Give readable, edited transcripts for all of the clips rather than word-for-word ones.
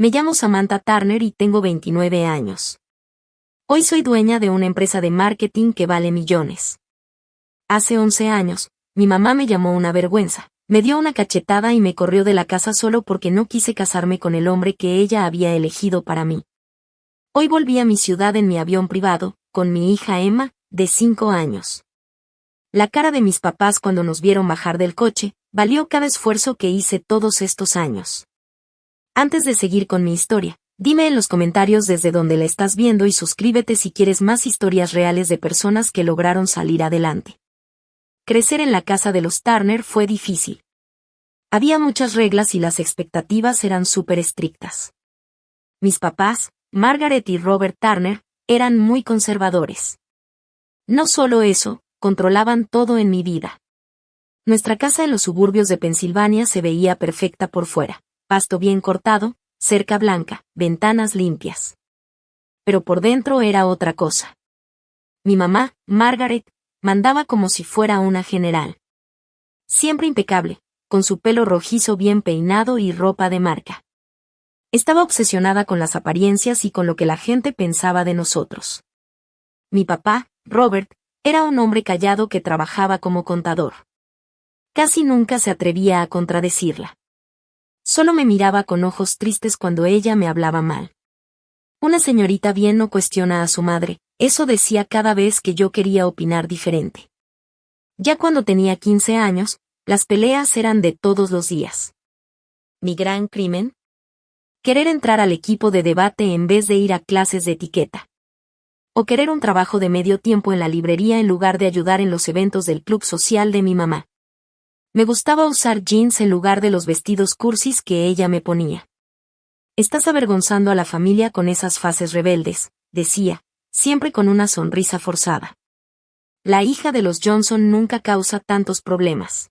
Me llamo Samantha Turner y tengo 29 años. Hoy soy dueña de una empresa de marketing que vale millones. Hace 11 años, mi mamá me llamó una vergüenza, me dio una cachetada y me corrió de la casa solo porque no quise casarme con el hombre que ella había elegido para mí. Hoy volví a mi ciudad en mi avión privado, con mi hija Emma, de 5 años. La cara de mis papás cuando nos vieron bajar del coche, valió cada esfuerzo que hice todos estos años. Antes de seguir con mi historia, dime en los comentarios desde donde la estás viendo y suscríbete si quieres más historias reales de personas que lograron salir adelante. Crecer en la casa de los Turner fue difícil. Había muchas reglas y las expectativas eran súper estrictas. Mis papás, Margaret y Robert Turner, eran muy conservadores. No solo eso, controlaban todo en mi vida. Nuestra casa en los suburbios de Pensilvania se veía perfecta por fuera. Pasto bien cortado, cerca blanca, ventanas limpias. Pero por dentro era otra cosa. Mi mamá, Margaret, mandaba como si fuera una general. Siempre impecable, con su pelo rojizo bien peinado y ropa de marca. Estaba obsesionada con las apariencias y con lo que la gente pensaba de nosotros. Mi papá, Robert, era un hombre callado que trabajaba como contador. Casi nunca se atrevía a contradecirla. Solo me miraba con ojos tristes cuando ella me hablaba mal. Una señorita bien no cuestiona a su madre, eso decía cada vez que yo quería opinar diferente. Ya cuando tenía 15 años, las peleas eran de todos los días. ¿Mi gran crimen? Querer entrar al equipo de debate en vez de ir a clases de etiqueta. O querer un trabajo de medio tiempo en la librería en lugar de ayudar en los eventos del club social de mi mamá. Me gustaba usar jeans en lugar de los vestidos cursis que ella me ponía. Estás avergonzando a la familia con esas fases rebeldes, decía, siempre con una sonrisa forzada. La hija de los Johnson nunca causa tantos problemas.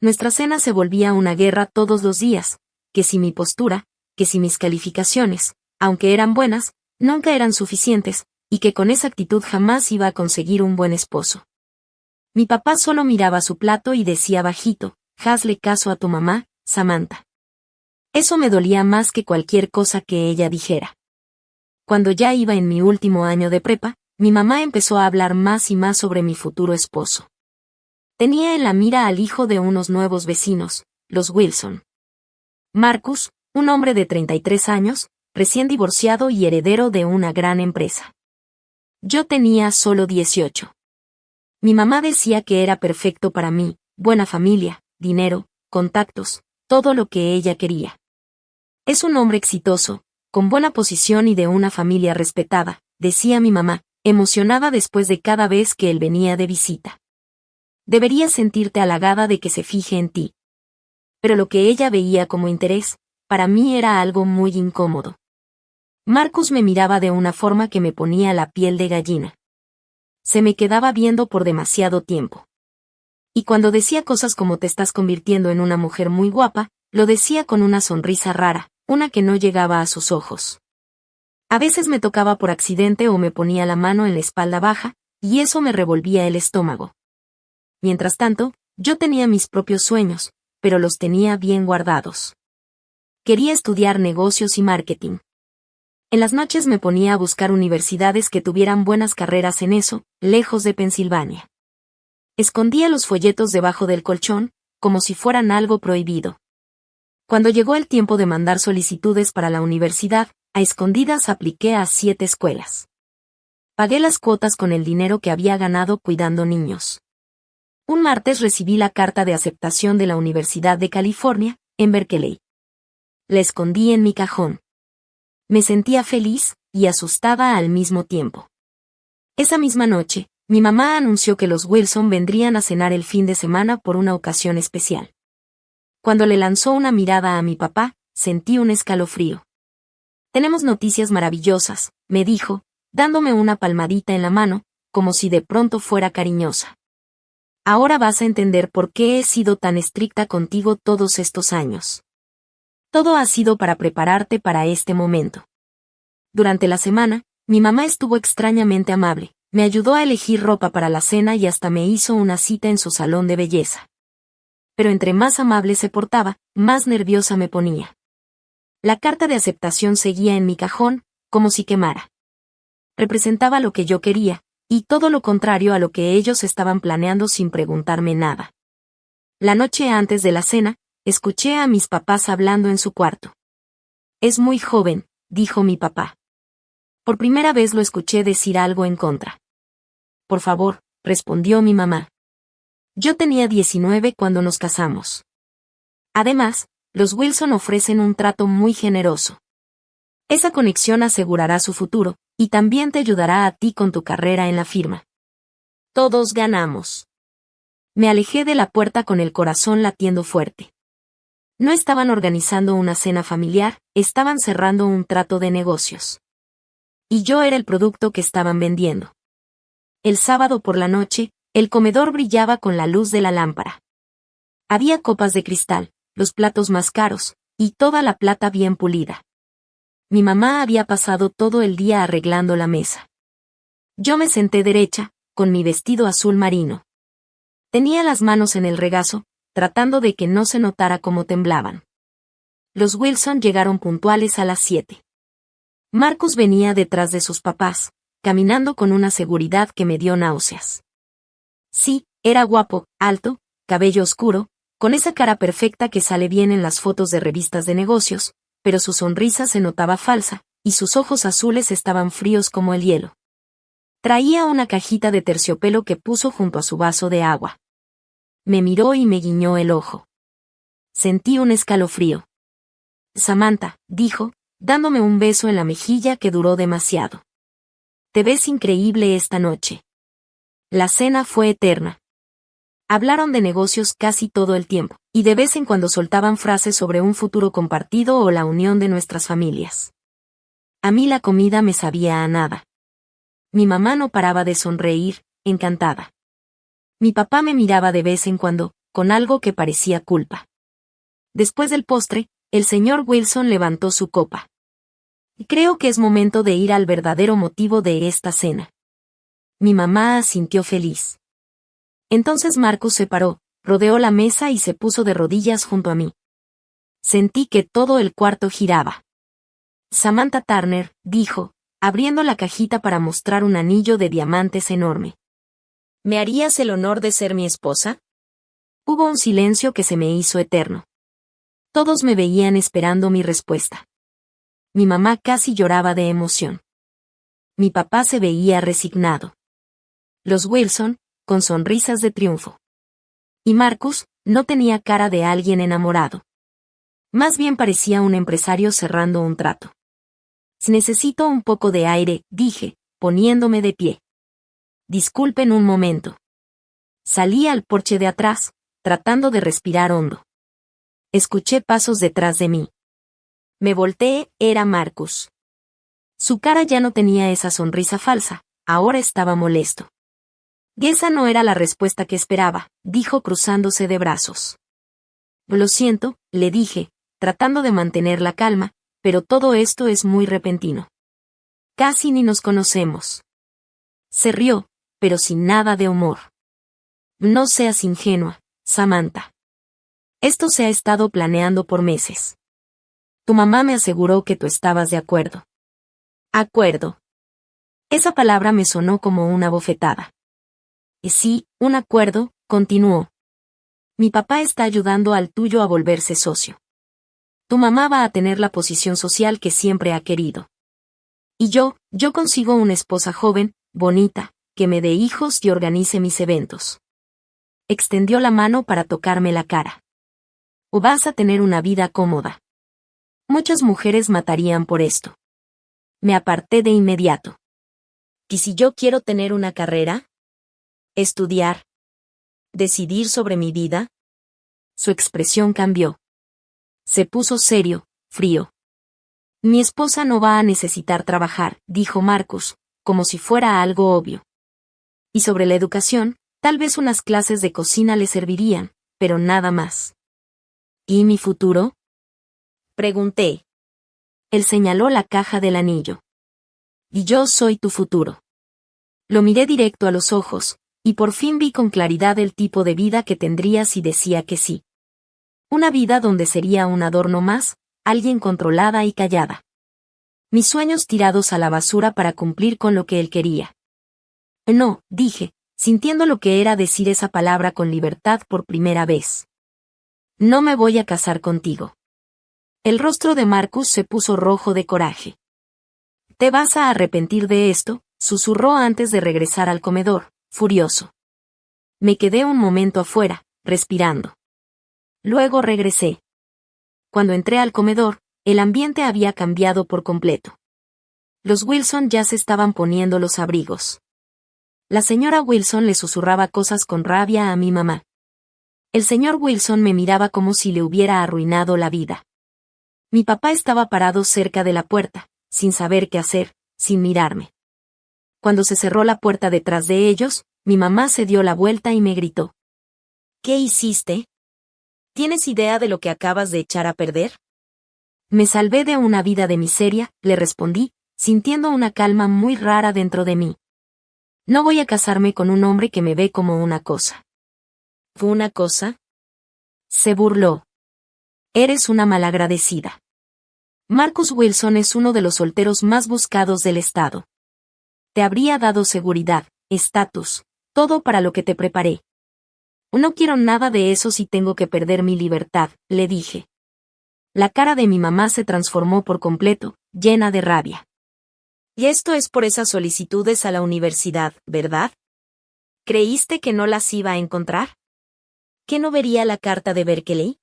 Nuestra cena se volvía una guerra todos los días, que si mi postura, que si mis calificaciones, aunque eran buenas, nunca eran suficientes, y que con esa actitud jamás iba a conseguir un buen esposo. Mi papá solo miraba su plato y decía bajito, hazle caso a tu mamá, Samantha. Eso me dolía más que cualquier cosa que ella dijera. Cuando ya iba en mi último año de prepa, mi mamá empezó a hablar más y más sobre mi futuro esposo. Tenía en la mira al hijo de unos nuevos vecinos, los Wilson. Marcus, un hombre de 33 años, recién divorciado y heredero de una gran empresa. Yo tenía solo 18. Mi mamá decía que era perfecto para mí, buena familia, dinero, contactos, todo lo que ella quería. Es un hombre exitoso, con buena posición y de una familia respetada, decía mi mamá, emocionada después de cada vez que él venía de visita. Deberías sentirte halagada de que se fije en ti. Pero lo que ella veía como interés, para mí era algo muy incómodo. Marcus me miraba de una forma que me ponía la piel de gallina. Se me quedaba viendo por demasiado tiempo. Y cuando decía cosas como te estás convirtiendo en una mujer muy guapa, lo decía con una sonrisa rara, una que no llegaba a sus ojos. A veces me tocaba por accidente o me ponía la mano en la espalda baja, y eso me revolvía el estómago. Mientras tanto, yo tenía mis propios sueños, pero los tenía bien guardados. Quería estudiar negocios y marketing. En las noches me ponía a buscar universidades que tuvieran buenas carreras en eso, lejos de Pensilvania. Escondía los folletos debajo del colchón, como si fueran algo prohibido. Cuando llegó el tiempo de mandar solicitudes para la universidad, a escondidas apliqué a 7 escuelas. Pagué las cuotas con el dinero que había ganado cuidando niños. Un martes recibí la carta de aceptación de la Universidad de California, en Berkeley. La escondí en mi cajón. Me sentía feliz y asustada al mismo tiempo. Esa misma noche, mi mamá anunció que los Wilson vendrían a cenar el fin de semana por una ocasión especial. Cuando le lanzó una mirada a mi papá, sentí un escalofrío. Tenemos noticias maravillosas, me dijo, dándome una palmadita en la mano, como si de pronto fuera cariñosa. Ahora vas a entender por qué he sido tan estricta contigo todos estos años. Todo ha sido para prepararte para este momento. Durante la semana, mi mamá estuvo extrañamente amable, me ayudó a elegir ropa para la cena y hasta me hizo una cita en su salón de belleza. Pero entre más amable se portaba, más nerviosa me ponía. La carta de aceptación seguía en mi cajón, como si quemara. Representaba lo que yo quería, y todo lo contrario a lo que ellos estaban planeando sin preguntarme nada. La noche antes de la cena, escuché a mis papás hablando en su cuarto. Es muy joven, dijo mi papá. Por primera vez lo escuché decir algo en contra. Por favor, respondió mi mamá. Yo tenía 19 cuando nos casamos. Además, los Wilson ofrecen un trato muy generoso. Esa conexión asegurará su futuro, y también te ayudará a ti con tu carrera en la firma. Todos ganamos. Me alejé de la puerta con el corazón latiendo fuerte. No estaban organizando una cena familiar, estaban cerrando un trato de negocios. Y yo era el producto que estaban vendiendo. El sábado por la noche, el comedor brillaba con la luz de la lámpara. Había copas de cristal, los platos más caros, y toda la plata bien pulida. Mi mamá había pasado todo el día arreglando la mesa. Yo me senté derecha, con mi vestido azul marino. Tenía las manos en el regazo, tratando de que no se notara cómo temblaban. Los Wilson llegaron puntuales a las 7. Marcus venía detrás de sus papás, caminando con una seguridad que me dio náuseas. Sí, era guapo, alto, cabello oscuro, con esa cara perfecta que sale bien en las fotos de revistas de negocios, pero su sonrisa se notaba falsa, y sus ojos azules estaban fríos como el hielo. Traía una cajita de terciopelo que puso junto a su vaso de agua. Me miró y me guiñó el ojo. Sentí un escalofrío. Samantha, dijo, dándome un beso en la mejilla que duró demasiado. Te ves increíble esta noche. La cena fue eterna. Hablaron de negocios casi todo el tiempo, y de vez en cuando soltaban frases sobre un futuro compartido o la unión de nuestras familias. A mí la comida me sabía a nada. Mi mamá no paraba de sonreír, encantada. Mi papá me miraba de vez en cuando, con algo que parecía culpa. Después del postre, el señor Wilson levantó su copa. Creo que es momento de ir al verdadero motivo de esta cena. Mi mamá asintió feliz. Entonces Marcus se paró, rodeó la mesa y se puso de rodillas junto a mí. Sentí que todo el cuarto giraba. Samantha Turner, dijo, abriendo la cajita para mostrar un anillo de diamantes enorme. ¿Me harías el honor de ser mi esposa? Hubo un silencio que se me hizo eterno. Todos me veían esperando mi respuesta. Mi mamá casi lloraba de emoción. Mi papá se veía resignado. Los Wilson, con sonrisas de triunfo. Y Marcus, no tenía cara de alguien enamorado. Más bien parecía un empresario cerrando un trato. Necesito un poco de aire, dije, poniéndome de pie. Disculpen un momento. Salí al porche de atrás, tratando de respirar hondo. Escuché pasos detrás de mí. Me volteé, era Marcus. Su cara ya no tenía esa sonrisa falsa, ahora estaba molesto. Esa no era la respuesta que esperaba, dijo cruzándose de brazos. Lo siento, le dije, tratando de mantener la calma, pero todo esto es muy repentino. Casi ni nos conocemos. Se rió, pero sin nada de humor. No seas ingenua, Samantha. Esto se ha estado planeando por meses. Tu mamá me aseguró que tú estabas de acuerdo. Acuerdo. Esa palabra me sonó como una bofetada. Y sí, un acuerdo, continuó. Mi papá está ayudando al tuyo a volverse socio. Tu mamá va a tener la posición social que siempre ha querido. Y yo consigo una esposa joven, bonita, que me dé hijos y organice mis eventos. Extendió la mano para tocarme la cara. O vas a tener una vida cómoda. Muchas mujeres matarían por esto. Me aparté de inmediato. ¿Y si yo quiero tener una carrera? ¿Estudiar? ¿Decidir sobre mi vida? Su expresión cambió. Se puso serio, frío. Mi esposa no va a necesitar trabajar, dijo Marcus, como si fuera algo obvio. Y sobre la educación, tal vez unas clases de cocina le servirían, pero nada más. ¿Y mi futuro? Pregunté. Él señaló la caja del anillo. Y yo soy tu futuro. Lo miré directo a los ojos, y por fin vi con claridad el tipo de vida que tendría si decía que sí. Una vida donde sería un adorno más, alguien controlada y callada. Mis sueños tirados a la basura para cumplir con lo que él quería. No, dije, sintiendo lo que era decir esa palabra con libertad por primera vez. No me voy a casar contigo. El rostro de Marcus se puso rojo de coraje. Te vas a arrepentir de esto, susurró antes de regresar al comedor, furioso. Me quedé un momento afuera, respirando. Luego regresé. Cuando entré al comedor, el ambiente había cambiado por completo. Los Wilson ya se estaban poniendo los abrigos. La señora Wilson le susurraba cosas con rabia a mi mamá. El señor Wilson me miraba como si le hubiera arruinado la vida. Mi papá estaba parado cerca de la puerta, sin saber qué hacer, sin mirarme. Cuando se cerró la puerta detrás de ellos, mi mamá se dio la vuelta y me gritó. ¿Qué hiciste? ¿Tienes idea de lo que acabas de echar a perder? Me salvé de una vida de miseria, le respondí, sintiendo una calma muy rara dentro de mí. No voy a casarme con un hombre que me ve como una cosa. ¿Fue una cosa? Se burló. Eres una malagradecida. Marcus Wilson es uno de los solteros más buscados del estado. Te habría dado seguridad, estatus, todo para lo que te preparé. No quiero nada de eso si tengo que perder mi libertad, le dije. La cara de mi mamá se transformó por completo, llena de rabia. Y esto es por esas solicitudes a la universidad, ¿verdad? ¿Creíste que no las iba a encontrar? ¿Que no vería la carta de Berkeley?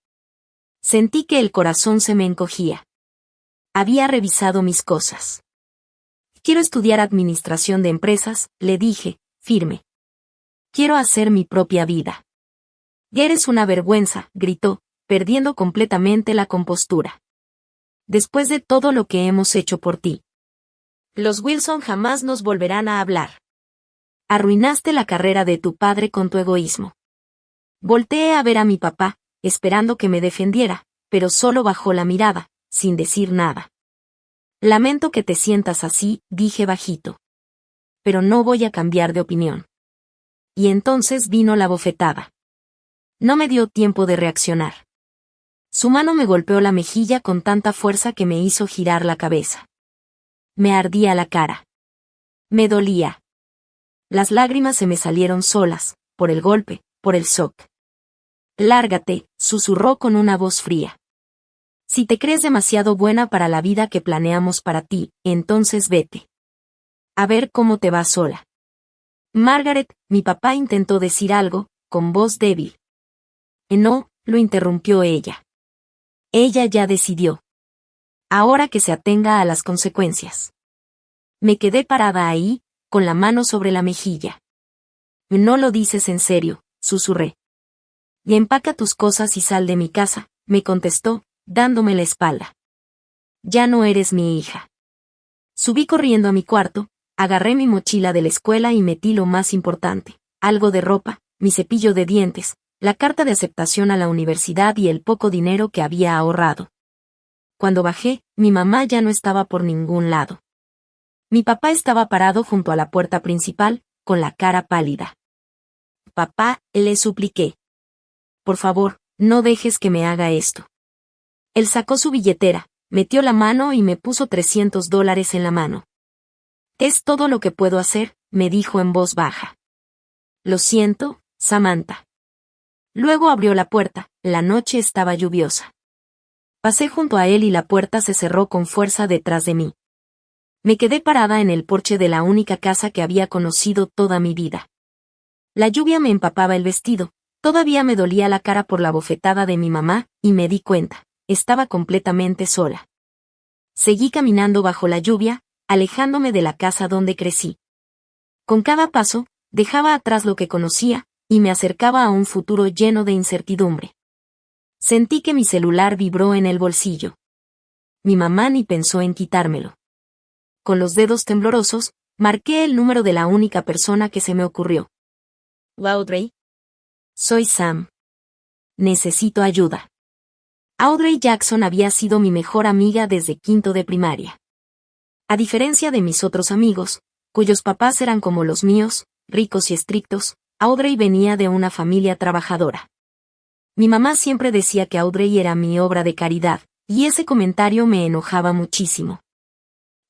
Sentí que el corazón se me encogía. Había revisado mis cosas. Quiero estudiar administración de empresas, le dije, firme. Quiero hacer mi propia vida. Eres una vergüenza, gritó, perdiendo completamente la compostura. Después de todo lo que hemos hecho por ti. Los Wilson jamás nos volverán a hablar. Arruinaste la carrera de tu padre con tu egoísmo. Volteé a ver a mi papá, esperando que me defendiera, pero solo bajó la mirada, sin decir nada. Lamento que te sientas así, dije bajito. Pero no voy a cambiar de opinión. Y entonces vino la bofetada. No me dio tiempo de reaccionar. Su mano me golpeó la mejilla con tanta fuerza que me hizo girar la cabeza. Me ardía la cara. Me dolía. Las lágrimas se me salieron solas, por el golpe, por el shock. Lárgate, susurró con una voz fría. Si te crees demasiado buena para la vida que planeamos para ti, entonces vete. A ver cómo te va sola. Margaret, mi papá intentó decir algo, con voz débil. No, lo interrumpió ella. Ella ya decidió. Ahora que se atenga a las consecuencias. Me quedé parada ahí, con la mano sobre la mejilla. No lo dices en serio, susurré. Y empaca tus cosas y sal de mi casa, me contestó, dándome la espalda. Ya no eres mi hija. Subí corriendo a mi cuarto, agarré mi mochila de la escuela y metí lo más importante, algo de ropa, mi cepillo de dientes, la carta de aceptación a la universidad y el poco dinero que había ahorrado. Cuando bajé, mi mamá ya no estaba por ningún lado. Mi papá estaba parado junto a la puerta principal, con la cara pálida. Papá, le supliqué. Por favor, no dejes que me haga esto. Él sacó su billetera, metió la mano y me puso $300 en la mano. Es todo lo que puedo hacer, me dijo en voz baja. Lo siento, Samantha. Luego abrió la puerta, la noche estaba lluviosa. Pasé junto a él y la puerta se cerró con fuerza detrás de mí. Me quedé parada en el porche de la única casa que había conocido toda mi vida. La lluvia me empapaba el vestido, todavía me dolía la cara por la bofetada de mi mamá, y me di cuenta, estaba completamente sola. Seguí caminando bajo la lluvia, alejándome de la casa donde crecí. Con cada paso, dejaba atrás lo que conocía, y me acercaba a un futuro lleno de incertidumbre. Sentí que mi celular vibró en el bolsillo. Mi mamá ni pensó en quitármelo. Con los dedos temblorosos, marqué el número de la única persona que se me ocurrió. Audrey. Soy Sam. Necesito ayuda. Audrey Jackson había sido mi mejor amiga desde quinto de primaria. A diferencia de mis otros amigos, cuyos papás eran como los míos, ricos y estrictos, Audrey venía de una familia trabajadora. Mi mamá siempre decía que Audrey era mi obra de caridad, Y ese comentario me enojaba muchísimo.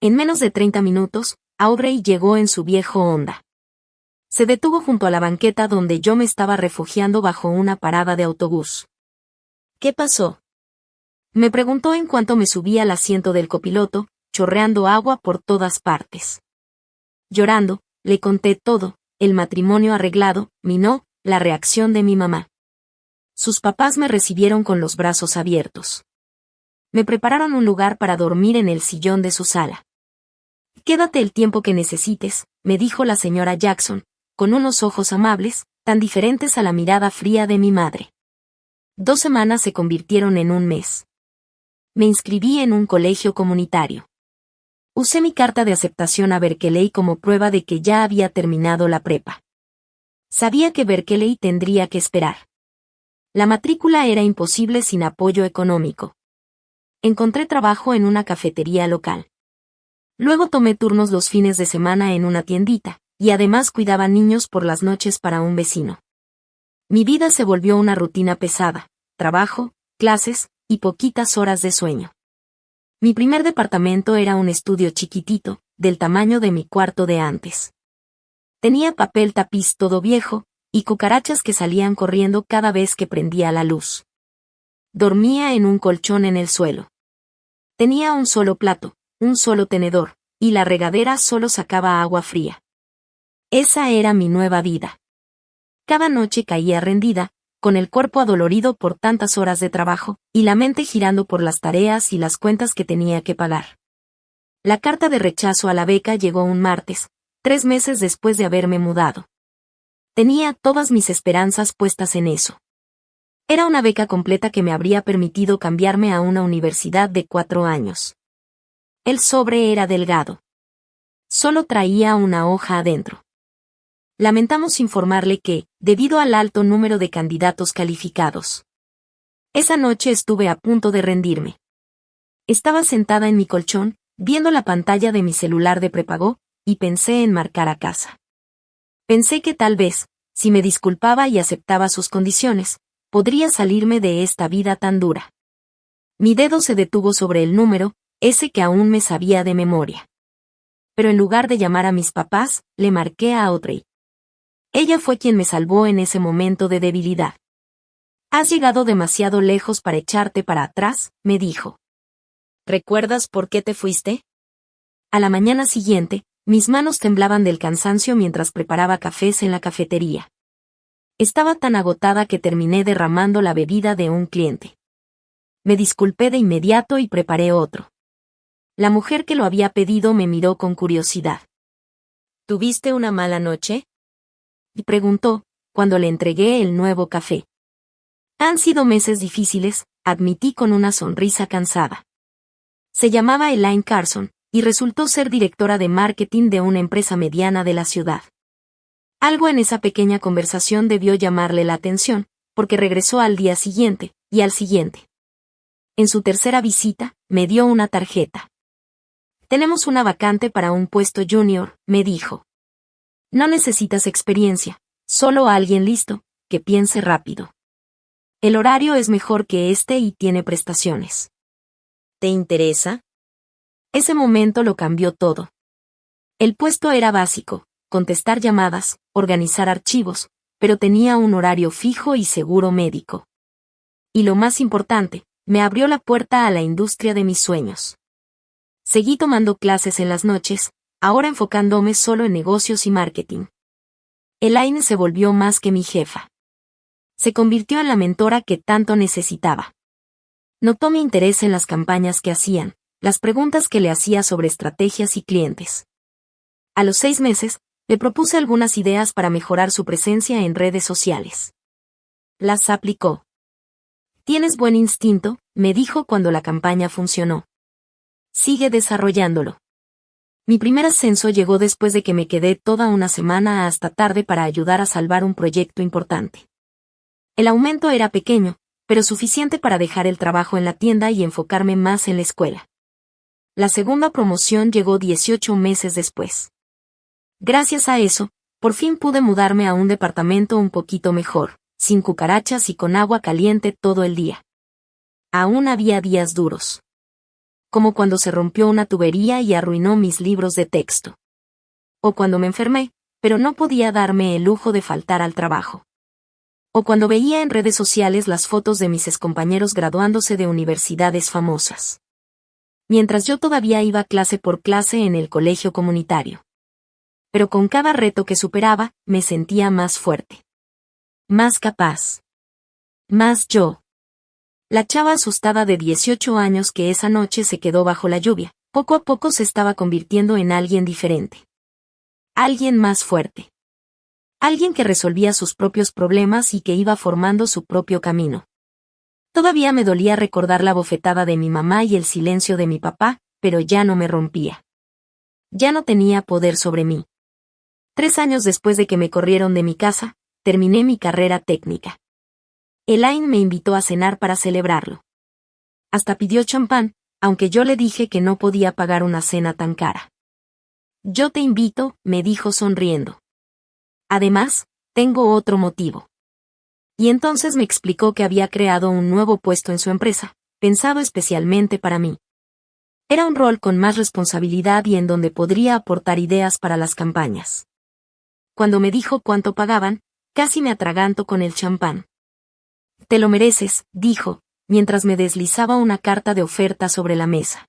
En menos de 30 minutos, Audrey llegó en su viejo Honda. Se detuvo junto a la banqueta donde yo me estaba refugiando bajo una parada de autobús. ¿Qué pasó?, me preguntó en cuanto me subí al asiento del copiloto, chorreando agua por todas partes. Llorando, le conté todo, el matrimonio arreglado, mi no, la reacción de mi mamá. Sus papás me recibieron con los brazos abiertos. Me prepararon un lugar para dormir en el sillón de su sala. Quédate el tiempo que necesites, me dijo la señora Jackson, con unos ojos amables, tan diferentes a la mirada fría de mi madre. 2 semanas se convirtieron en un mes. Me inscribí en un colegio comunitario. Usé mi carta de aceptación a Berkeley como prueba de que ya había terminado la prepa. Sabía que Berkeley tendría que esperar. La matrícula era imposible sin apoyo económico. Encontré trabajo en una cafetería local. Luego tomé turnos los fines de semana en una tiendita, y además cuidaba niños por las noches para un vecino. Mi vida se volvió una rutina pesada, trabajo, clases, y poquitas horas de sueño. Mi primer departamento era un estudio chiquitito, del tamaño de mi cuarto de antes. Tenía papel tapiz todo viejo, y cucarachas que salían corriendo cada vez que prendía la luz. Dormía en un colchón en el suelo. Tenía un solo plato, un solo tenedor, y la regadera solo sacaba agua fría. Esa era mi nueva vida. Cada noche caía rendida, con el cuerpo adolorido por tantas horas de trabajo, y la mente girando por las tareas y las cuentas que tenía que pagar. La carta de rechazo a la beca llegó un martes, 3 meses después de haberme mudado. Tenía todas mis esperanzas puestas en eso. Era una beca completa que me habría permitido cambiarme a una universidad de 4 años. El sobre era delgado. Solo traía una hoja adentro. Lamentamos informarle que, debido al alto número de candidatos calificados, esa noche estuve a punto de rendirme. Estaba sentada en mi colchón, viendo la pantalla de mi celular de prepago, y pensé en marcar a casa. Pensé que tal vez, si me disculpaba y aceptaba sus condiciones, podría salirme de esta vida tan dura. Mi dedo se detuvo sobre el número, ese que aún me sabía de memoria. Pero en lugar de llamar a mis papás, le marqué a Audrey. Ella fue quien me salvó en ese momento de debilidad. «Has llegado demasiado lejos para echarte para atrás», me dijo. «¿Recuerdas por qué te fuiste?». A la mañana siguiente, mis manos temblaban del cansancio mientras preparaba cafés en la cafetería. Estaba tan agotada que terminé derramando la bebida de un cliente. Me disculpé de inmediato y preparé otro. La mujer que lo había pedido me miró con curiosidad. «¿Tuviste una mala noche?», y preguntó, cuando le entregué el nuevo café. «Han sido meses difíciles», admití con una sonrisa cansada. Se llamaba Elaine Carson, y resultó ser directora de marketing de una empresa mediana de la ciudad. Algo en esa pequeña conversación debió llamarle la atención, porque regresó al día siguiente, y al siguiente. En su tercera visita, me dio una tarjeta. «Tenemos una vacante para un puesto junior», me dijo. «No necesitas experiencia, solo a alguien listo, que piense rápido. El horario es mejor que este y tiene prestaciones. ¿Te interesa?». Ese momento lo cambió todo. El puesto era básico, contestar llamadas, organizar archivos, pero tenía un horario fijo y seguro médico. Y lo más importante, me abrió la puerta a la industria de mis sueños. Seguí tomando clases en las noches, ahora enfocándome solo en negocios y marketing. Elaine se volvió más que mi jefa. Se convirtió en la mentora que tanto necesitaba. Notó mi interés en las campañas que hacían, las preguntas que le hacía sobre estrategias y clientes. A los 6 meses, le propuse algunas ideas para mejorar su presencia en redes sociales. Las aplicó. «Tienes buen instinto», me dijo cuando la campaña funcionó. «Sigue desarrollándolo». Mi primer ascenso llegó después de que me quedé toda una semana hasta tarde para ayudar a salvar un proyecto importante. El aumento era pequeño, pero suficiente para dejar el trabajo en la tienda y enfocarme más en la escuela. La segunda promoción llegó 18 meses después. Gracias a eso, por fin pude mudarme a un departamento un poquito mejor, sin cucarachas y con agua caliente todo el día. Aún había días duros. Como cuando se rompió una tubería y arruinó mis libros de texto. O cuando me enfermé, pero no podía darme el lujo de faltar al trabajo. O cuando veía en redes sociales las fotos de mis excompañeros graduándose de universidades famosas. Mientras yo todavía iba clase por clase en el colegio comunitario. Pero con cada reto que superaba, me sentía más fuerte. Más capaz. Más yo. La chava asustada de 18 años que esa noche se quedó bajo la lluvia, poco a poco se estaba convirtiendo en alguien diferente. Alguien más fuerte. Alguien que resolvía sus propios problemas y que iba formando su propio camino. Todavía me dolía recordar la bofetada de mi mamá y el silencio de mi papá, pero ya no me rompía. Ya no tenía poder sobre mí. 3 años después de que me corrieron de mi casa, terminé mi carrera técnica. Elaine me invitó a cenar para celebrarlo. Hasta pidió champán, aunque yo le dije que no podía pagar una cena tan cara. Yo te invito, me dijo sonriendo. Además, tengo otro motivo. Y entonces me explicó que había creado un nuevo puesto en su empresa, pensado especialmente para mí. Era un rol con más responsabilidad y en donde podría aportar ideas para las campañas. Cuando me dijo cuánto pagaban, casi me atraganto con el champán. Te lo mereces, dijo, mientras me deslizaba una carta de oferta sobre la mesa.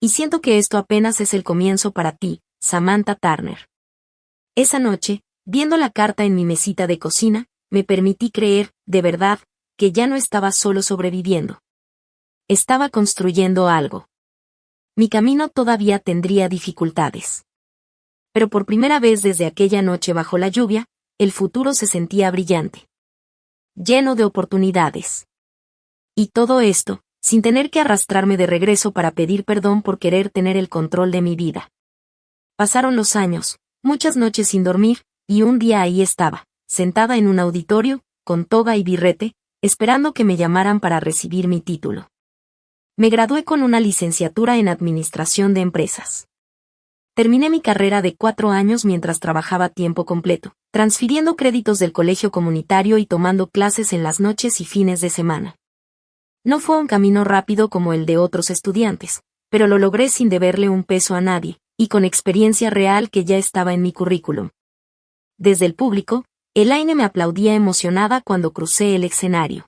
Y siento que esto apenas es el comienzo para ti, Samantha Turner. Esa noche, viendo la carta en mi mesita de cocina, me permití creer, de verdad, que ya no estaba solo sobreviviendo. Estaba construyendo algo. Mi camino todavía tendría dificultades. Pero por primera vez desde aquella noche bajo la lluvia, el futuro se sentía brillante. Lleno de oportunidades. Y todo esto, sin tener que arrastrarme de regreso para pedir perdón por querer tener el control de mi vida. Pasaron los años, muchas noches sin dormir, y un día ahí estaba, sentada en un auditorio, con toga y birrete, esperando que me llamaran para recibir mi título. Me gradué con una licenciatura en Administración de Empresas. Terminé mi carrera de 4 años mientras trabajaba a tiempo completo, transfiriendo créditos del colegio comunitario y tomando clases en las noches y fines de semana. No fue un camino rápido como el de otros estudiantes, pero lo logré sin deberle un peso a nadie, y con experiencia real que ya estaba en mi currículum. Desde el público, Elaine me aplaudía emocionada cuando crucé el escenario.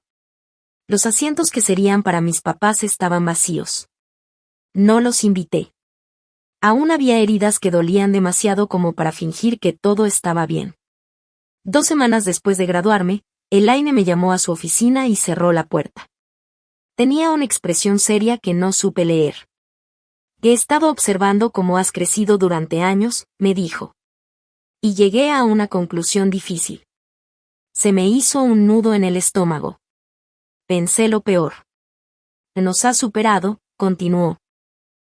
Los asientos que serían para mis papás estaban vacíos. No los invité. Aún había heridas que dolían demasiado como para fingir que todo estaba bien. 2 semanas después de graduarme, Elaine me llamó a su oficina y cerró la puerta. Tenía una expresión seria que no supe leer. He estado observando cómo has crecido durante años, me dijo. Y llegué a una conclusión difícil. Se me hizo un nudo en el estómago. Pensé lo peor. Nos has superado, continuó.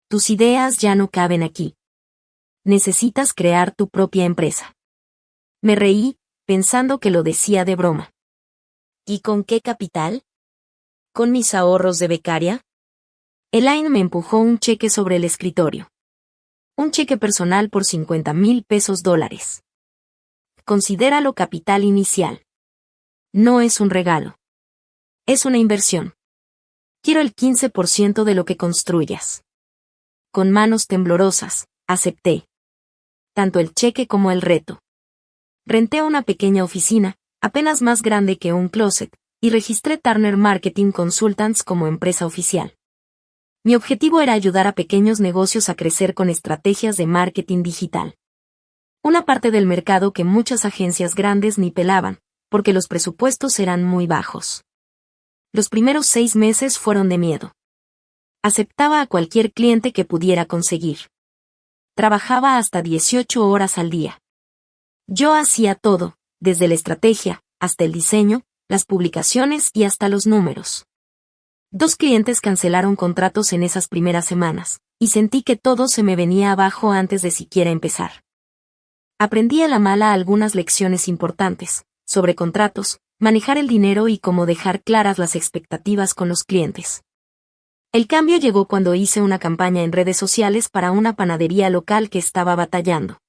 Tus ideas ya no caben aquí. Necesitas crear tu propia empresa. Me reí, pensando que lo decía de broma. ¿Y con qué capital? ¿Con mis ahorros de becaria? Elaine me empujó un cheque sobre el escritorio. Un cheque personal por $50,000 pesos. Considéralo capital inicial. No es un regalo. Es una inversión. Quiero el 15% de lo que construyas. Con manos temblorosas, acepté. Tanto el cheque como el reto. Renté una pequeña oficina, apenas más grande que un closet, y registré Turner Marketing Consultants como empresa oficial. Mi objetivo era ayudar a pequeños negocios a crecer con estrategias de marketing digital. Una parte del mercado que muchas agencias grandes ni pelaban, porque los presupuestos eran muy bajos. Los primeros 6 meses fueron de miedo. Aceptaba a cualquier cliente que pudiera conseguir. Trabajaba hasta 18 horas al día. Yo hacía todo, desde la estrategia, hasta el diseño, las publicaciones y hasta los números. 2 clientes cancelaron contratos en esas primeras semanas, y sentí que todo se me venía abajo antes de siquiera empezar. Aprendí a la mala algunas lecciones importantes, sobre contratos, manejar el dinero y cómo dejar claras las expectativas con los clientes. El cambio llegó cuando hice una campaña en redes sociales para una panadería local que estaba batallando.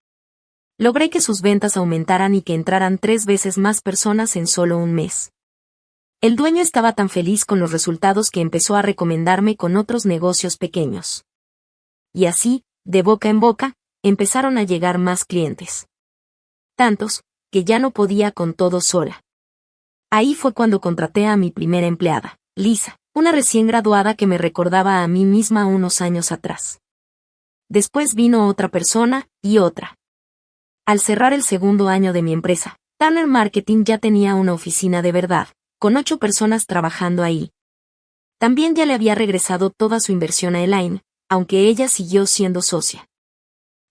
Logré que sus ventas aumentaran y que entraran 3 veces más personas en solo un mes. El dueño estaba tan feliz con los resultados que empezó a recomendarme con otros negocios pequeños. Y así, de boca en boca, empezaron a llegar más clientes. Tantos, que ya no podía con todo sola. Ahí fue cuando contraté a mi primera empleada, Lisa, una recién graduada que me recordaba a mí misma unos años atrás. Después vino otra persona, y otra. Al cerrar el segundo año de mi empresa, Turner Marketing ya tenía una oficina de verdad, con 8 personas trabajando ahí. También ya le había regresado toda su inversión a Elaine, aunque ella siguió siendo socia.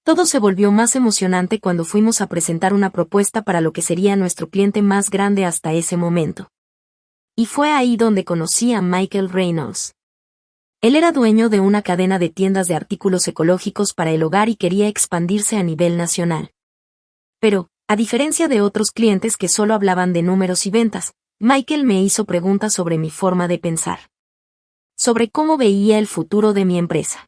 Todo se volvió más emocionante cuando fuimos a presentar una propuesta para lo que sería nuestro cliente más grande hasta ese momento. Y fue ahí donde conocí a Michael Reynolds. Él era dueño de una cadena de tiendas de artículos ecológicos para el hogar y quería expandirse a nivel nacional. Pero, a diferencia de otros clientes que solo hablaban de números y ventas, Michael me hizo preguntas sobre mi forma de pensar. Sobre cómo veía el futuro de mi empresa.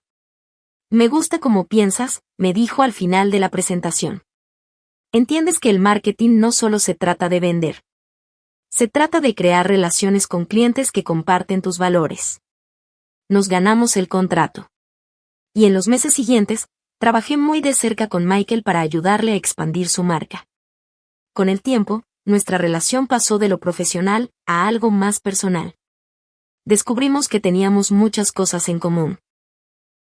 Me gusta cómo piensas, me dijo al final de la presentación. Entiendes que el marketing no solo se trata de vender. Se trata de crear relaciones con clientes que comparten tus valores. Nos ganamos el contrato. Y en los meses siguientes, trabajé muy de cerca con Michael para ayudarle a expandir su marca. Con el tiempo, nuestra relación pasó de lo profesional a algo más personal. Descubrimos que teníamos muchas cosas en común.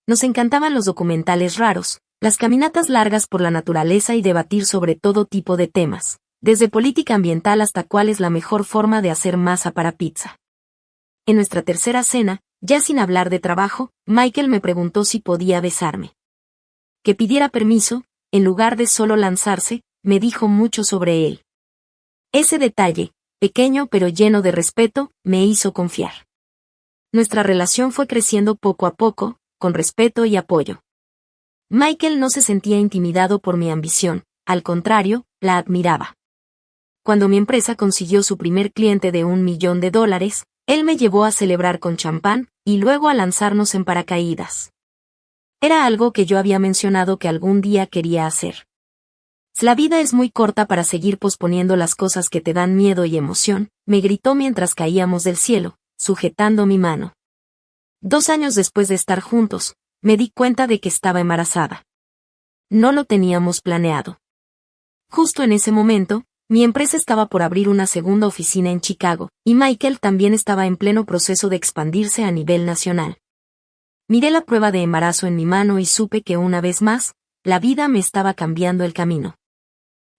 Nos encantaban los documentales raros, las caminatas largas por la naturaleza y debatir sobre todo tipo de temas, desde política ambiental hasta cuál es la mejor forma de hacer masa para pizza. En nuestra tercera cena, ya sin hablar de trabajo, Michael me preguntó si podía besarme. Que pidiera permiso, en lugar de solo lanzarse, me dijo mucho sobre él. Ese detalle, pequeño pero lleno de respeto, me hizo confiar. Nuestra relación fue creciendo poco a poco, con respeto y apoyo. Michael no se sentía intimidado por mi ambición, al contrario, la admiraba. Cuando mi empresa consiguió su primer cliente de $1 millón, él me llevó a celebrar con champán, y luego a lanzarnos en paracaídas. Era algo que yo había mencionado que algún día quería hacer. La vida es muy corta para seguir posponiendo las cosas que te dan miedo y emoción, me gritó mientras caíamos del cielo, sujetando mi mano. 2 años después de estar juntos, me di cuenta de que estaba embarazada. No lo teníamos planeado. Justo en ese momento, mi empresa estaba por abrir una segunda oficina en Chicago, y Michael también estaba en pleno proceso de expandirse a nivel nacional. Miré la prueba de embarazo en mi mano y supe que una vez más, la vida me estaba cambiando el camino.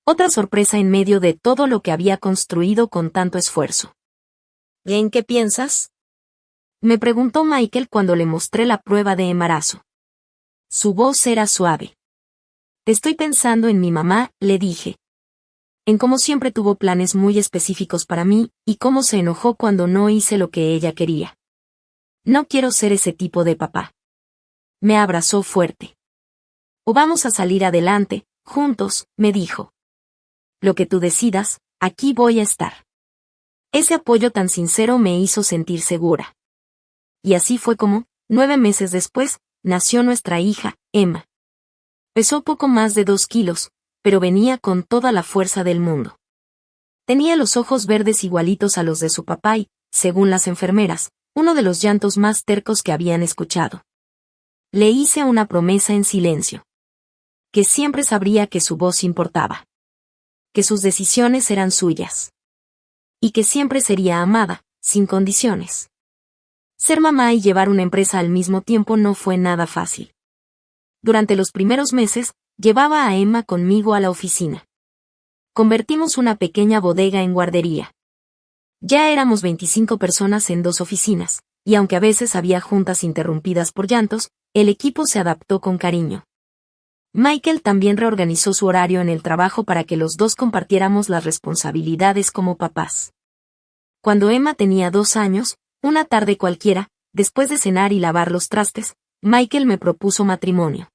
Otra sorpresa en medio de todo lo que había construido con tanto esfuerzo. ¿En qué piensas?, me preguntó Michael cuando le mostré la prueba de embarazo. Su voz era suave. Estoy pensando en mi mamá, le dije. En cómo siempre tuvo planes muy específicos para mí, y cómo se enojó cuando no hice lo que ella quería. No quiero ser ese tipo de papá. Me abrazó fuerte. O vamos a salir adelante, juntos, me dijo. Lo que tú decidas, aquí voy a estar. Ese apoyo tan sincero me hizo sentir segura. Y así fue como, 9 meses después, nació nuestra hija, Emma. Pesó poco más de 2 kilos, pero venía con toda la fuerza del mundo. Tenía los ojos verdes igualitos a los de su papá y, según las enfermeras, uno de los llantos más tercos que habían escuchado. Le hice una promesa en silencio. Que siempre sabría que su voz importaba. Que sus decisiones eran suyas. Y que siempre sería amada, sin condiciones. Ser mamá y llevar una empresa al mismo tiempo no fue nada fácil. Durante los primeros meses, llevaba a Emma conmigo a la oficina. Convertimos una pequeña bodega en guardería. Ya éramos 25 personas en 2 oficinas, y aunque a veces había juntas interrumpidas por llantos, el equipo se adaptó con cariño. Michael también reorganizó su horario en el trabajo para que los dos compartiéramos las responsabilidades como papás. Cuando Emma tenía 2 años, una tarde cualquiera, después de cenar y lavar los trastes, Michael me propuso matrimonio.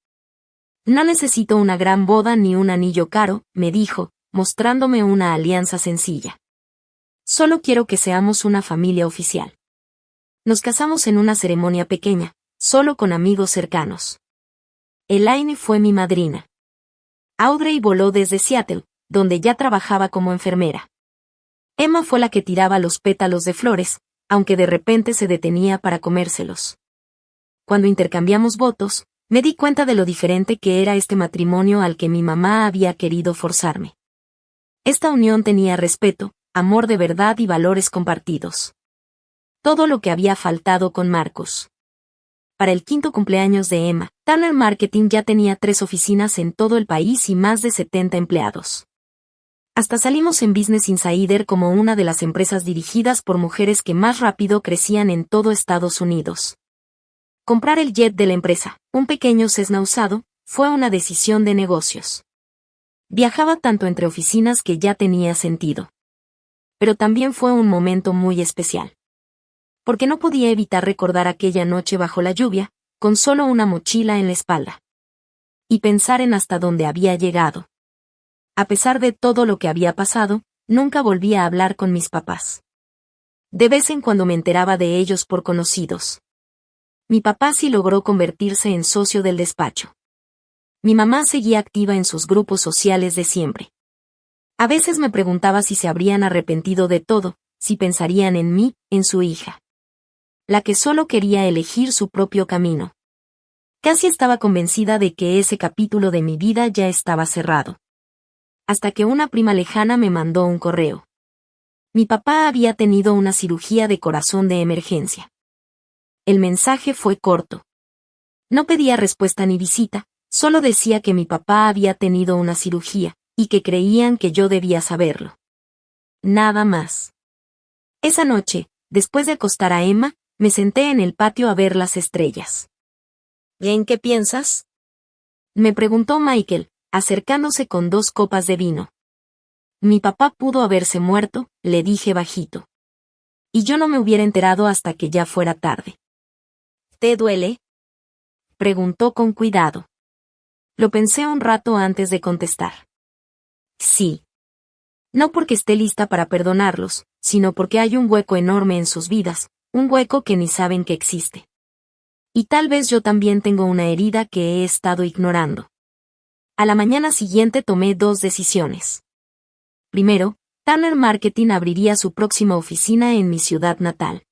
No necesito una gran boda ni un anillo caro, me dijo, mostrándome una alianza sencilla. Solo quiero que seamos una familia oficial. Nos casamos en una ceremonia pequeña, solo con amigos cercanos. Elaine fue mi madrina. Audrey voló desde Seattle, donde ya trabajaba como enfermera. Emma fue la que tiraba los pétalos de flores, aunque de repente se detenía para comérselos. Cuando intercambiamos votos, me di cuenta de lo diferente que era este matrimonio al que mi mamá había querido forzarme. Esta unión tenía respeto, amor de verdad y valores compartidos. Todo lo que había faltado con Marcus. Para el 5º cumpleaños de Emma, Turner Marketing ya tenía 3 oficinas en todo el país y más de 70 empleados. Hasta salimos en Business Insider como una de las empresas dirigidas por mujeres que más rápido crecían en todo Estados Unidos. Comprar el jet de la empresa, un pequeño Cessna usado, fue una decisión de negocios. Viajaba tanto entre oficinas que ya tenía sentido. Pero también fue un momento muy especial. Porque no podía evitar recordar aquella noche bajo la lluvia, con solo una mochila en la espalda. Y pensar en hasta dónde había llegado. A pesar de todo lo que había pasado, nunca volví a hablar con mis papás. De vez en cuando me enteraba de ellos por conocidos. Mi papá sí logró convertirse en socio del despacho. Mi mamá seguía activa en sus grupos sociales de siempre. A veces me preguntaba si se habrían arrepentido de todo, si pensarían en mí, en su hija. La que solo quería elegir su propio camino. Casi estaba convencida de que ese capítulo de mi vida ya estaba cerrado. Hasta que una prima lejana me mandó un correo. Mi papá había tenido una cirugía de corazón de emergencia. El mensaje fue corto. No pedía respuesta ni visita, solo decía que mi papá había tenido una cirugía, y que creían que yo debía saberlo. Nada más. Esa noche, después de acostar a Emma, me senté en el patio a ver las estrellas. ¿En qué piensas?, me preguntó Michael, acercándose con 2 copas de vino. Mi papá pudo haberse muerto, le dije bajito. Y yo no me hubiera enterado hasta que ya fuera tarde. ¿Te duele?, preguntó con cuidado. Lo pensé un rato antes de contestar. Sí. No porque esté lista para perdonarlos, sino porque hay un hueco enorme en sus vidas, un hueco que ni saben que existe. Y tal vez yo también tengo una herida que he estado ignorando. A la mañana siguiente tomé 2 decisiones. Primero, Turner Marketing abriría su próxima oficina en mi ciudad natal.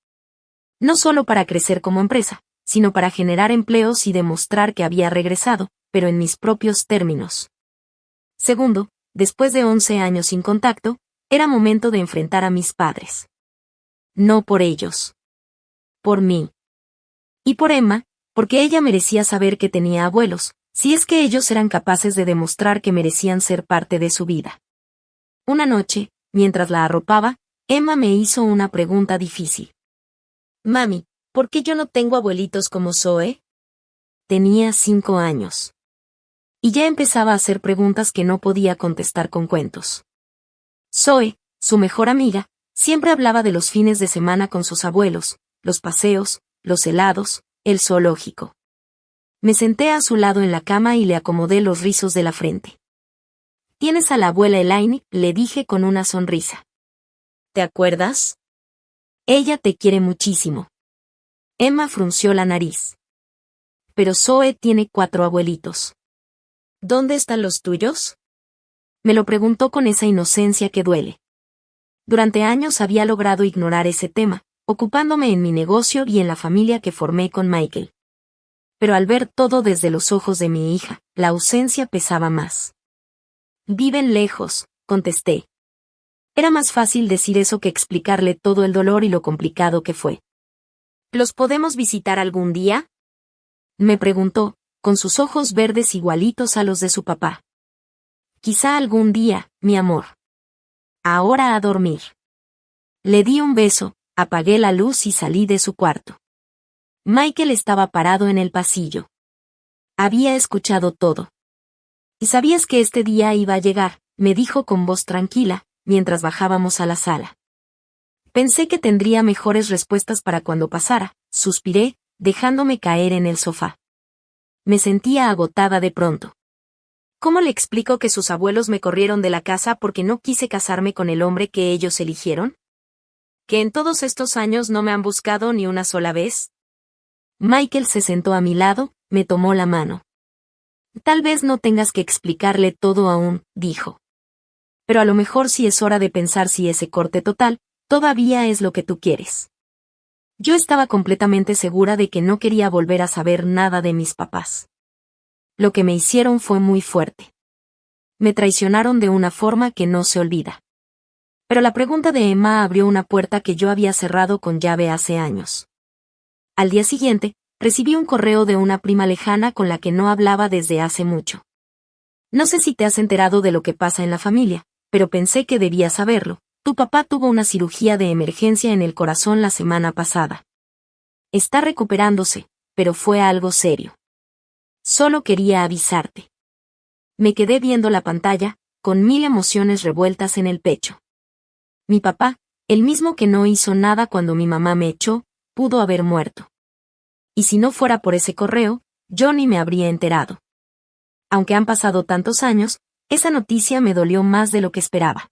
No solo para crecer como empresa, sino para generar empleos y demostrar que había regresado, pero en mis propios términos. Segundo, después de 11 años sin contacto, era momento de enfrentar a mis padres. No por ellos. Por mí. Y por Emma, porque ella merecía saber que tenía abuelos, si es que ellos eran capaces de demostrar que merecían ser parte de su vida. Una noche, mientras la arropaba, Emma me hizo una pregunta difícil. Mami, ¿por qué yo no tengo abuelitos como Zoe? Tenía 5 años. Y ya empezaba a hacer preguntas que no podía contestar con cuentos. Zoe, su mejor amiga, siempre hablaba de los fines de semana con sus abuelos, los paseos, los helados, el zoológico. Me senté a su lado en la cama y le acomodé los rizos de la frente. ¿Tienes a la abuela Elaine?, le dije con una sonrisa. ¿Te acuerdas? Ella te quiere muchísimo. Emma frunció la nariz. Pero Zoe tiene 4 abuelitos. ¿Dónde están los tuyos?, me lo preguntó con esa inocencia que duele. Durante años había logrado ignorar ese tema, ocupándome en mi negocio y en la familia que formé con Michael. Pero al ver todo desde los ojos de mi hija, la ausencia pesaba más. Viven lejos, contesté. Era más fácil decir eso que explicarle todo el dolor y lo complicado que fue. ¿Los podemos visitar algún día?, me preguntó, con sus ojos verdes igualitos a los de su papá. Quizá algún día, mi amor. Ahora a dormir. Le di un beso, apagué la luz y salí de su cuarto. Michael estaba parado en el pasillo. Había escuchado todo. ¿Y sabías que este día iba a llegar?, me dijo con voz tranquila, mientras bajábamos a la sala. Pensé que tendría mejores respuestas para cuando pasara, suspiré, dejándome caer en el sofá. Me sentía agotada de pronto. ¿Cómo le explico que sus abuelos me corrieron de la casa porque no quise casarme con el hombre que ellos eligieron? ¿Que en todos estos años no me han buscado ni una sola vez? Michael se sentó a mi lado, me tomó la mano. Tal vez no tengas que explicarle todo aún, dijo. Pero a lo mejor sí es hora de pensar si ese corte total todavía es lo que tú quieres. Yo estaba completamente segura de que no quería volver a saber nada de mis papás. Lo que me hicieron fue muy fuerte. Me traicionaron de una forma que no se olvida. Pero la pregunta de Emma abrió una puerta que yo había cerrado con llave hace años. Al día siguiente, recibí un correo de una prima lejana con la que no hablaba desde hace mucho. No sé si te has enterado de lo que pasa en la familia, pero pensé que debías saberlo. Tu papá tuvo una cirugía de emergencia en el corazón la semana pasada. Está recuperándose, pero fue algo serio. Solo quería avisarte. Me quedé viendo la pantalla, con 1000 emociones revueltas en el pecho. Mi papá, el mismo que no hizo nada cuando mi mamá me echó, pudo haber muerto. Y si no fuera por ese correo, yo ni me habría enterado. Aunque han pasado tantos años, esa noticia me dolió más de lo que esperaba.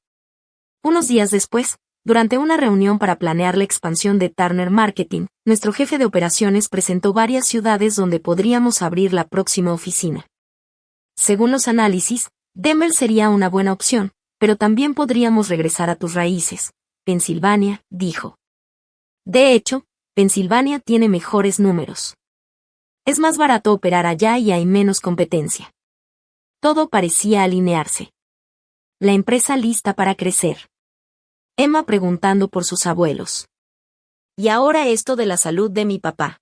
Unos días después, durante una reunión para planear la expansión de Turner Marketing, nuestro jefe de operaciones presentó varias ciudades donde podríamos abrir la próxima oficina. Según los análisis, Denver sería una buena opción, pero también podríamos regresar a tus raíces. Pensilvania, dijo. De hecho, Pensilvania tiene mejores números. Es más barato operar allá y hay menos competencia. Todo parecía alinearse. La empresa lista para crecer. Emma preguntando por sus abuelos. Y ahora esto de la salud de mi papá.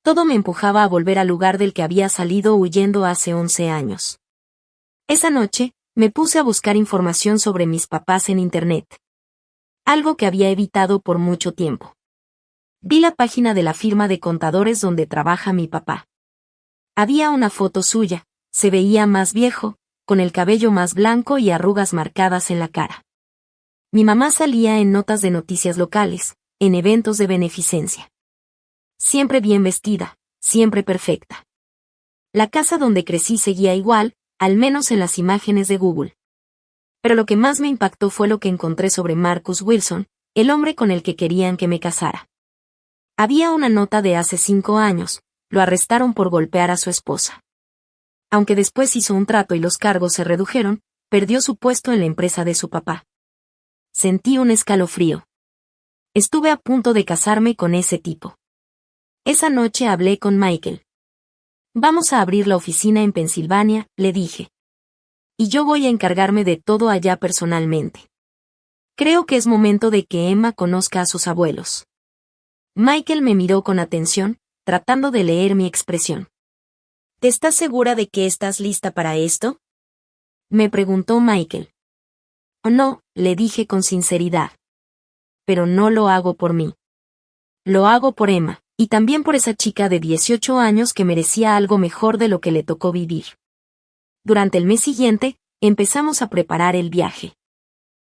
Todo me empujaba a volver al lugar del que había salido huyendo hace 11 años. Esa noche, me puse a buscar información sobre mis papás en Internet. Algo que había evitado por mucho tiempo. Vi la página de la firma de contadores donde trabaja mi papá. Había una foto suya, se veía más viejo, con el cabello más blanco y arrugas marcadas en la cara. Mi mamá salía en notas de noticias locales, en eventos de beneficencia. Siempre bien vestida, siempre perfecta. La casa donde crecí seguía igual, al menos en las imágenes de Google. Pero lo que más me impactó fue lo que encontré sobre Marcus Wilson, el hombre con el que querían que me casara. Había una nota de hace 5 años, lo arrestaron por golpear a su esposa. Aunque después hizo un trato y los cargos se redujeron, perdió su puesto en la empresa de su papá. Sentí un escalofrío. Estuve a punto de casarme con ese tipo. Esa noche hablé con Michael. Vamos a abrir la oficina en Pensilvania, le dije. Y yo voy a encargarme de todo allá personalmente. Creo que es momento de que Emma conozca a sus abuelos. Michael me miró con atención, tratando de leer mi expresión. ¿Te estás segura de que estás lista para esto? Me preguntó Michael. No, le dije con sinceridad. Pero no lo hago por mí. Lo hago por Emma, y también por esa chica de 18 años que merecía algo mejor de lo que le tocó vivir. Durante el mes siguiente, empezamos a preparar el viaje.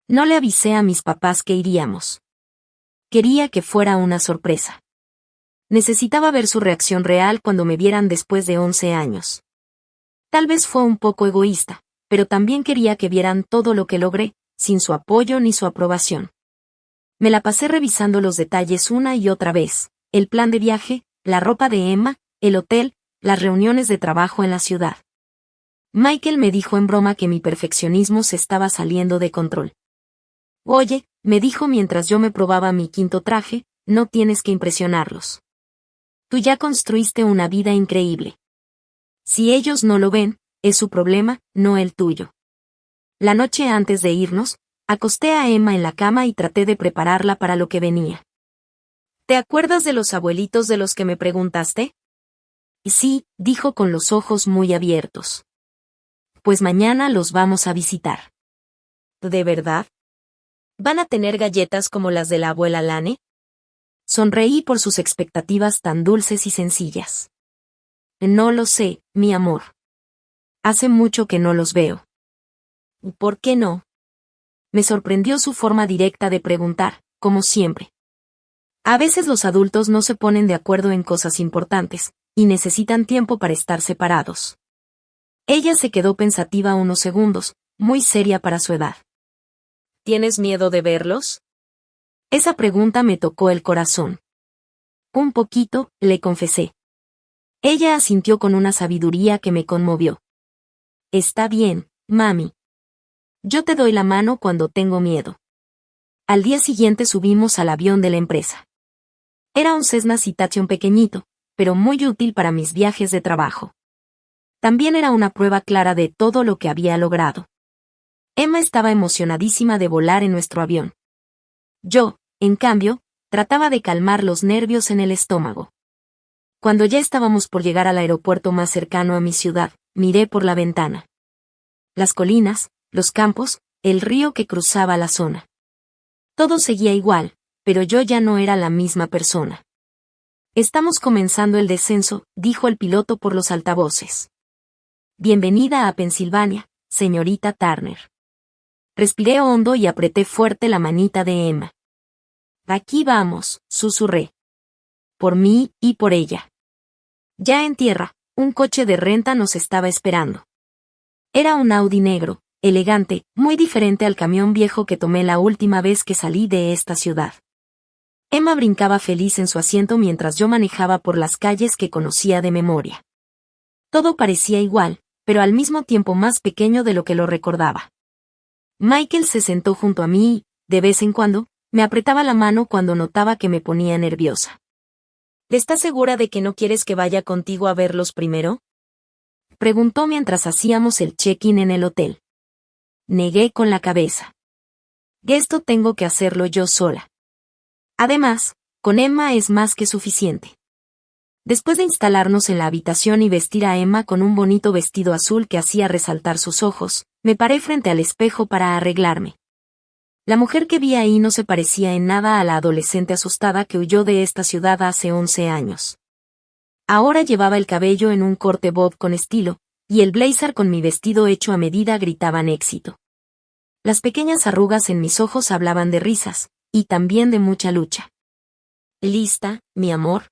No le avisé a mis papás que iríamos. Quería que fuera una sorpresa. Necesitaba ver su reacción real cuando me vieran después de 11 años. Tal vez fue un poco egoísta, pero también quería que vieran todo lo que logré, sin su apoyo ni su aprobación. Me la pasé revisando los detalles una y otra vez, el plan de viaje, la ropa de Emma, el hotel, las reuniones de trabajo en la ciudad. Michael me dijo en broma que mi perfeccionismo se estaba saliendo de control. Oye, me dijo mientras yo me probaba mi 5.º traje, no tienes que impresionarlos. Tú ya construiste una vida increíble. Si ellos no lo ven, es su problema, no el tuyo. La noche antes de irnos, acosté a Emma en la cama y traté de prepararla para lo que venía. ¿Te acuerdas de los abuelitos de los que me preguntaste? Sí, dijo con los ojos muy abiertos. Pues mañana los vamos a visitar. ¿De verdad? ¿Van a tener galletas como las de la abuela Lane? Sonreí por sus expectativas tan dulces y sencillas. No lo sé, mi amor. Hace mucho que no los veo. ¿Por qué no? Me sorprendió su forma directa de preguntar, como siempre. A veces los adultos no se ponen de acuerdo en cosas importantes, y necesitan tiempo para estar separados. Ella se quedó pensativa unos segundos, muy seria para su edad. ¿Tienes miedo de verlos? Esa pregunta me tocó el corazón. Un poquito, le confesé. Ella asintió con una sabiduría que me conmovió. Está bien, mami. Yo te doy la mano cuando tengo miedo. Al día siguiente subimos al avión de la empresa. Era un Cessna Citation pequeñito, pero muy útil para mis viajes de trabajo. También era una prueba clara de todo lo que había logrado. Emma estaba emocionadísima de volar en nuestro avión. Yo, en cambio, trataba de calmar los nervios en el estómago. Cuando ya estábamos por llegar al aeropuerto más cercano a mi ciudad, miré por la ventana. Las colinas, los campos, el río que cruzaba la zona. Todo seguía igual, pero yo ya no era la misma persona. Estamos comenzando el descenso, dijo el piloto por los altavoces. Bienvenida a Pensilvania, señorita Turner. Respiré hondo y apreté fuerte la manita de Emma. Aquí vamos, susurré. Por mí y por ella. Ya en tierra, un coche de renta nos estaba esperando. Era un Audi negro, elegante, muy diferente al camión viejo que tomé la última vez que salí de esta ciudad. Emma brincaba feliz en su asiento mientras yo manejaba por las calles que conocía de memoria. Todo parecía igual, pero al mismo tiempo más pequeño de lo que lo recordaba. Michael se sentó junto a mí y, de vez en cuando, me apretaba la mano cuando notaba que me ponía nerviosa. ¿Estás segura de que no quieres que vaya contigo a verlos primero? Preguntó mientras hacíamos el check-in en el hotel. Negué con la cabeza. Esto tengo que hacerlo yo sola. Además, con Emma es más que suficiente. Después de instalarnos en la habitación y vestir a Emma con un bonito vestido azul que hacía resaltar sus ojos, me paré frente al espejo para arreglarme. La mujer que vi ahí no se parecía en nada a la adolescente asustada que huyó de esta ciudad hace 11 años. Ahora llevaba el cabello en un corte bob con estilo, y el blazer con mi vestido hecho a medida gritaban éxito. Las pequeñas arrugas en mis ojos hablaban de risas, y también de mucha lucha. ¿Lista, mi amor?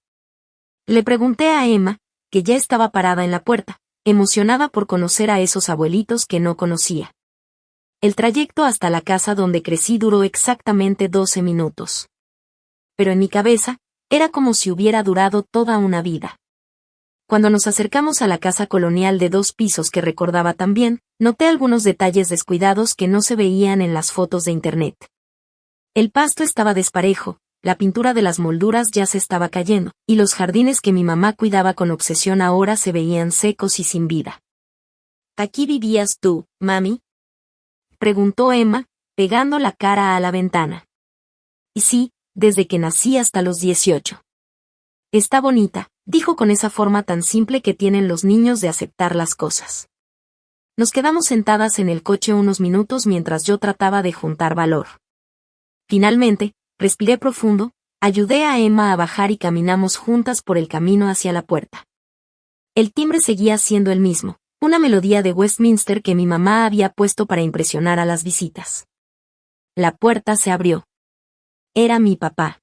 Le pregunté a Emma, que ya estaba parada en la puerta, emocionada por conocer a esos abuelitos que no conocía. El trayecto hasta la casa donde crecí duró exactamente 12 minutos. Pero en mi cabeza, era como si hubiera durado toda una vida. Cuando nos acercamos a la casa colonial de 2 pisos que recordaba tan bien, noté algunos detalles descuidados que no se veían en las fotos de internet. El pasto estaba desparejo, la pintura de las molduras ya se estaba cayendo, y los jardines que mi mamá cuidaba con obsesión ahora se veían secos y sin vida. ¿Aquí vivías tú, mami?, preguntó Emma, pegando la cara a la ventana. Y sí, desde que nací hasta los 18. Está bonita, dijo con esa forma tan simple que tienen los niños de aceptar las cosas. Nos quedamos sentadas en el coche unos minutos mientras yo trataba de juntar valor. Finalmente, respiré profundo, ayudé a Emma a bajar y caminamos juntas por el camino hacia la puerta. El timbre seguía siendo el mismo, una melodía de Westminster que mi mamá había puesto para impresionar a las visitas. La puerta se abrió. Era mi papá.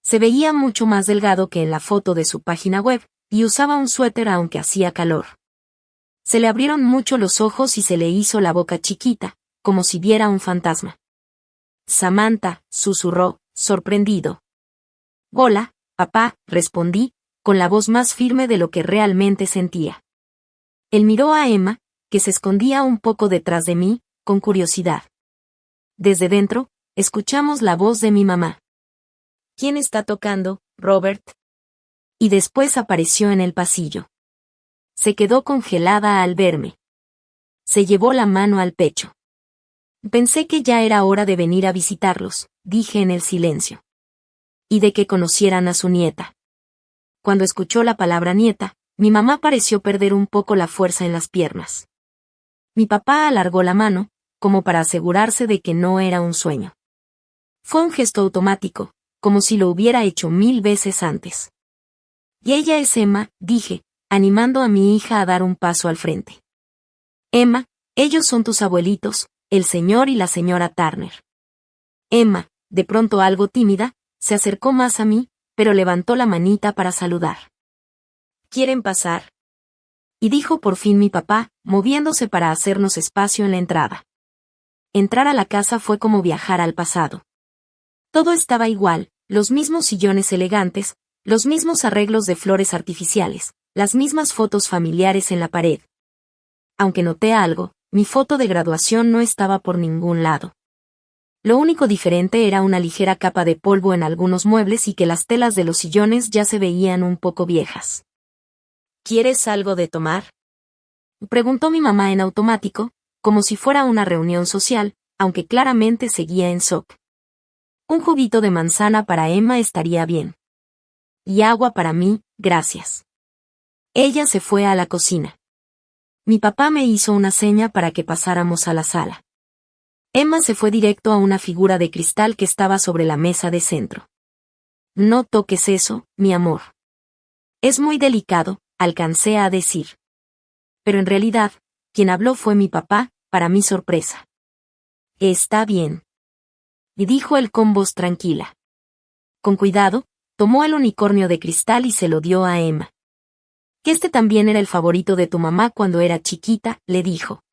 Se veía mucho más delgado que en la foto de su página web, y usaba un suéter aunque hacía calor. Se le abrieron mucho los ojos y se le hizo la boca chiquita, como si viera un fantasma. Samantha, susurró, sorprendido. Hola, papá, respondí, con la voz más firme de lo que realmente sentía. Él miró a Emma, que se escondía un poco detrás de mí, con curiosidad. Desde dentro, escuchamos la voz de mi mamá. ¿Quién está tocando, Robert? Y después apareció en el pasillo. Se quedó congelada al verme. Se llevó la mano al pecho. Pensé que ya era hora de venir a visitarlos, dije en el silencio. Y de que conocieran a su nieta. Cuando escuchó la palabra nieta, mi mamá pareció perder un poco la fuerza en las piernas. Mi papá alargó la mano, como para asegurarse de que no era un sueño. Fue un gesto automático, como si lo hubiera hecho 1000 veces antes. Y ella es Emma, dije, animando a mi hija a dar un paso al frente. Emma, ellos son tus abuelitos, el señor y la señora Turner. Emma, de pronto algo tímida, se acercó más a mí, pero levantó la manita para saludar. ¿Quieren pasar? Y dijo por fin mi papá, moviéndose para hacernos espacio en la entrada. Entrar a la casa fue como viajar al pasado. Todo estaba igual, los mismos sillones elegantes, los mismos arreglos de flores artificiales, las mismas fotos familiares en la pared. Aunque noté algo, mi foto de graduación no estaba por ningún lado. Lo único diferente era una ligera capa de polvo en algunos muebles y que las telas de los sillones ya se veían un poco viejas. ¿Quieres algo de tomar?, preguntó mi mamá en automático, como si fuera una reunión social, aunque claramente seguía en shock. Un juguito de manzana para Emma estaría bien. Y agua para mí, gracias. Ella se fue a la cocina. Mi papá me hizo una seña para que pasáramos a la sala. Emma se fue directo a una figura de cristal que estaba sobre la mesa de centro. No toques eso, mi amor. Es muy delicado, alcancé a decir. Pero en realidad, quien habló fue mi papá, para mi sorpresa. Está bien. Y dijo él con voz tranquila. Con cuidado, tomó el unicornio de cristal y se lo dio a Emma. Que este también era el favorito de tu mamá cuando era chiquita, le dijo.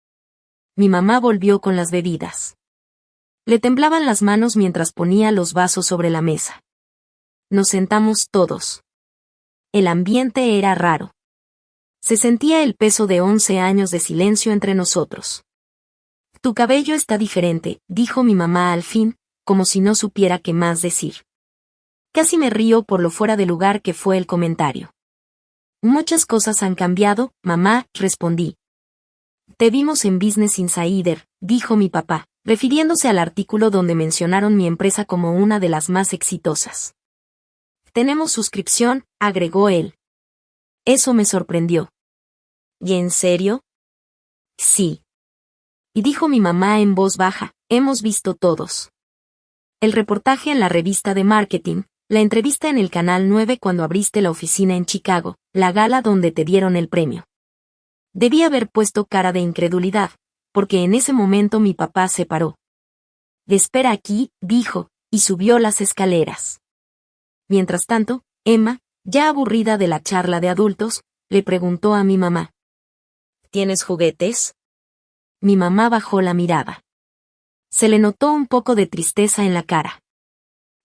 Mi mamá volvió con las bebidas. Le temblaban las manos mientras ponía los vasos sobre la mesa. Nos sentamos todos. El ambiente era raro. Se sentía el peso de 11 años de silencio entre nosotros. Tu cabello está diferente, dijo mi mamá al fin, como si no supiera qué más decir. Casi me río por lo fuera de lugar que fue el comentario. Muchas cosas han cambiado, mamá, respondí. Te vimos en Business Insider, dijo mi papá, refiriéndose al artículo donde mencionaron mi empresa como una de las más exitosas. Tenemos suscripción, agregó él. Eso me sorprendió. ¿Y en serio? Sí. Y dijo mi mamá en voz baja, hemos visto todos. El reportaje en la revista de marketing, la entrevista en el Canal 9 cuando abriste la oficina en Chicago, la gala donde te dieron el premio. Debí haber puesto cara de incredulidad, porque en ese momento mi papá se paró. Espera aquí, dijo, y subió las escaleras. Mientras tanto, Emma, ya aburrida de la charla de adultos, le preguntó a mi mamá. ¿Tienes juguetes? Mi mamá bajó la mirada. Se le notó un poco de tristeza en la cara.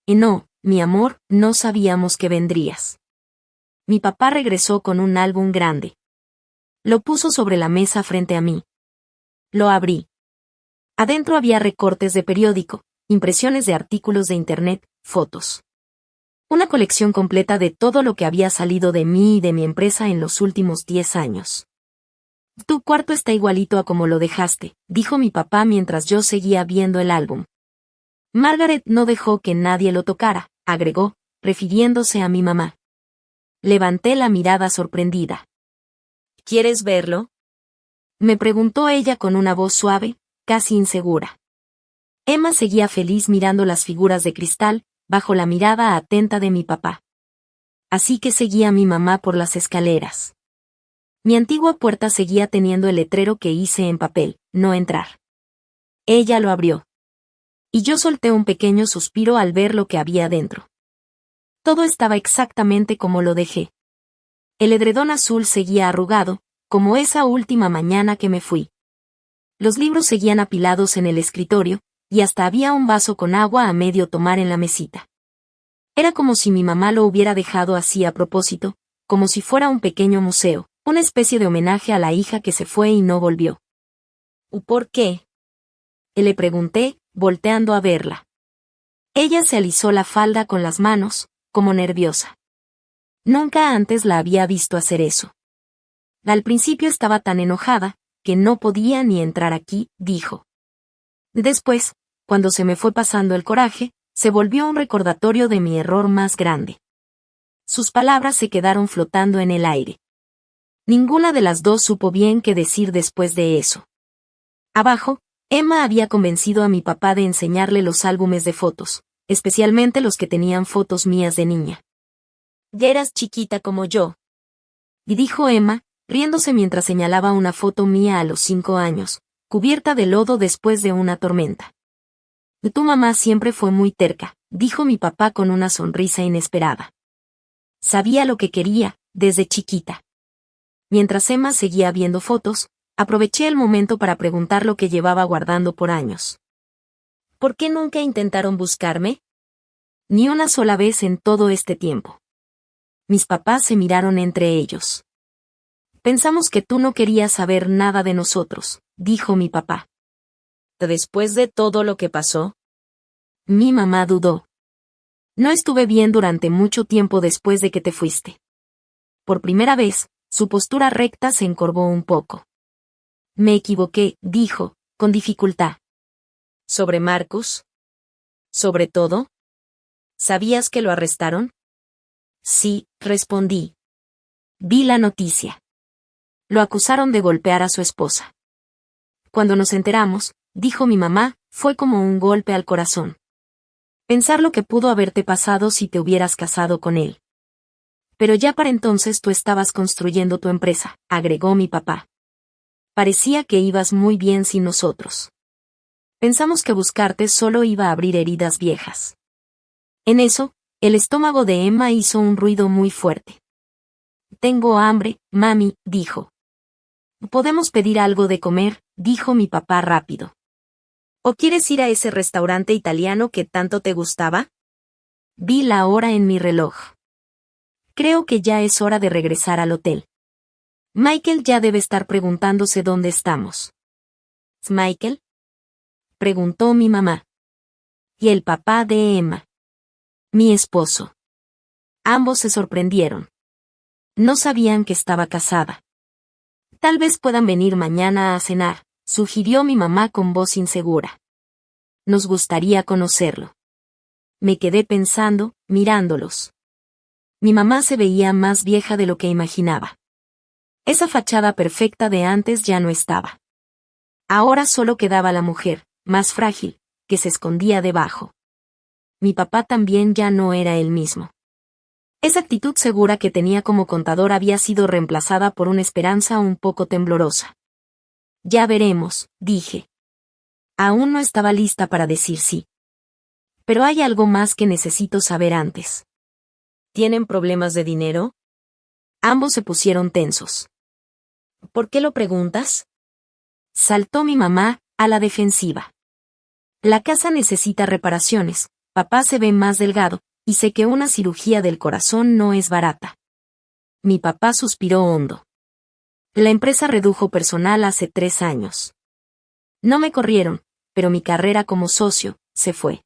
Y no, mi amor, no sabíamos que vendrías. Mi papá regresó con un álbum grande. Lo puso sobre la mesa frente a mí. Lo abrí. Adentro había recortes de periódico, impresiones de artículos de internet, fotos. Una colección completa de todo lo que había salido de mí y de mi empresa en los últimos 10 años. Tu cuarto está igualito a como lo dejaste, dijo mi papá mientras yo seguía viendo el álbum. Margaret no dejó que nadie lo tocara, agregó, refiriéndose a mi mamá. Levanté la mirada sorprendida. ¿Quieres verlo?, me preguntó ella con una voz suave, casi insegura. Emma seguía feliz mirando las figuras de cristal, bajo la mirada atenta de mi papá. Así que seguía a mi mamá por las escaleras. Mi antigua puerta seguía teniendo el letrero que hice en papel, no entrar. Ella lo abrió. Y yo solté un pequeño suspiro al ver lo que había dentro. Todo estaba exactamente como lo dejé. El edredón azul seguía arrugado, como esa última mañana que me fui. Los libros seguían apilados en el escritorio, y hasta había un vaso con agua a medio tomar en la mesita. Era como si mi mamá lo hubiera dejado así a propósito, como si fuera un pequeño museo, una especie de homenaje a la hija que se fue y no volvió. ¿Por qué?, le pregunté, volteando a verla. Ella se alisó la falda con las manos, como nerviosa. Nunca antes la había visto hacer eso. Al principio estaba tan enojada, que no podía ni entrar aquí, dijo. Después, cuando se me fue pasando el coraje, se volvió un recordatorio de mi error más grande. Sus palabras se quedaron flotando en el aire. Ninguna de las dos supo bien qué decir después de eso. Abajo, Emma había convencido a mi papá de enseñarle los álbumes de fotos, especialmente los que tenían fotos mías de niña. Ya eras chiquita como yo. Y dijo Emma, riéndose mientras señalaba una foto mía a los 5 años, cubierta de lodo después de una tormenta. Tu mamá siempre fue muy terca, dijo mi papá con una sonrisa inesperada. Sabía lo que quería, desde chiquita. Mientras Emma seguía viendo fotos, aproveché el momento para preguntar lo que llevaba guardando por años. ¿Por qué nunca intentaron buscarme? Ni una sola vez en todo este tiempo. Mis papás se miraron entre ellos. Pensamos que tú no querías saber nada de nosotros, dijo mi papá. Después de todo lo que pasó, Mi mamá dudó. No estuve bien durante mucho tiempo después de que te fuiste. Por primera vez, su postura recta se encorvó un poco. Me equivoqué, dijo, con dificultad. ¿sobre Marcus? ¿Sobre todo? ¿Sabías que lo arrestaron? Sí, respondí. Vi la noticia. Lo acusaron de golpear a su esposa. Cuando nos enteramos, dijo mi mamá, fue como un golpe al corazón. Pensar lo que pudo haberte pasado si te hubieras casado con él. Pero ya para entonces tú estabas construyendo tu empresa, agregó mi papá. Parecía que ibas muy bien sin nosotros. Pensamos que buscarte solo iba a abrir heridas viejas. En eso, el estómago de Emma hizo un ruido muy fuerte. Tengo hambre, mami, dijo. ¿Podemos pedir algo de comer?, dijo mi papá rápido. ¿O quieres ir a ese restaurante italiano que tanto te gustaba? Vi la hora en mi reloj. Creo que ya es hora de regresar al hotel. Michael ya debe estar preguntándose dónde estamos. ¿Michael? Preguntó mi mamá. Y el papá de Emma. Mi esposo. Ambos se sorprendieron. No sabían que estaba casada. Tal vez puedan venir mañana a cenar, sugirió mi mamá con voz insegura. Nos gustaría conocerlo. Me quedé pensando, mirándolos. Mi mamá se veía más vieja de lo que imaginaba. Esa fachada perfecta de antes ya no estaba. Ahora solo quedaba la mujer, más frágil, que se escondía debajo. Mi papá también ya no era el mismo. Esa actitud segura que tenía como contador había sido reemplazada por una esperanza un poco temblorosa. Ya veremos, dije. Aún no estaba lista para decir sí. Pero hay algo más que necesito saber antes. ¿Tienen problemas de dinero? Ambos se pusieron tensos. ¿Por qué lo preguntas? Saltó mi mamá, a la defensiva. La casa necesita reparaciones, papá se ve más delgado, y sé que una cirugía del corazón no es barata. Mi papá suspiró hondo. La empresa redujo personal hace 3 años. No me corrieron, pero mi carrera como socio se fue.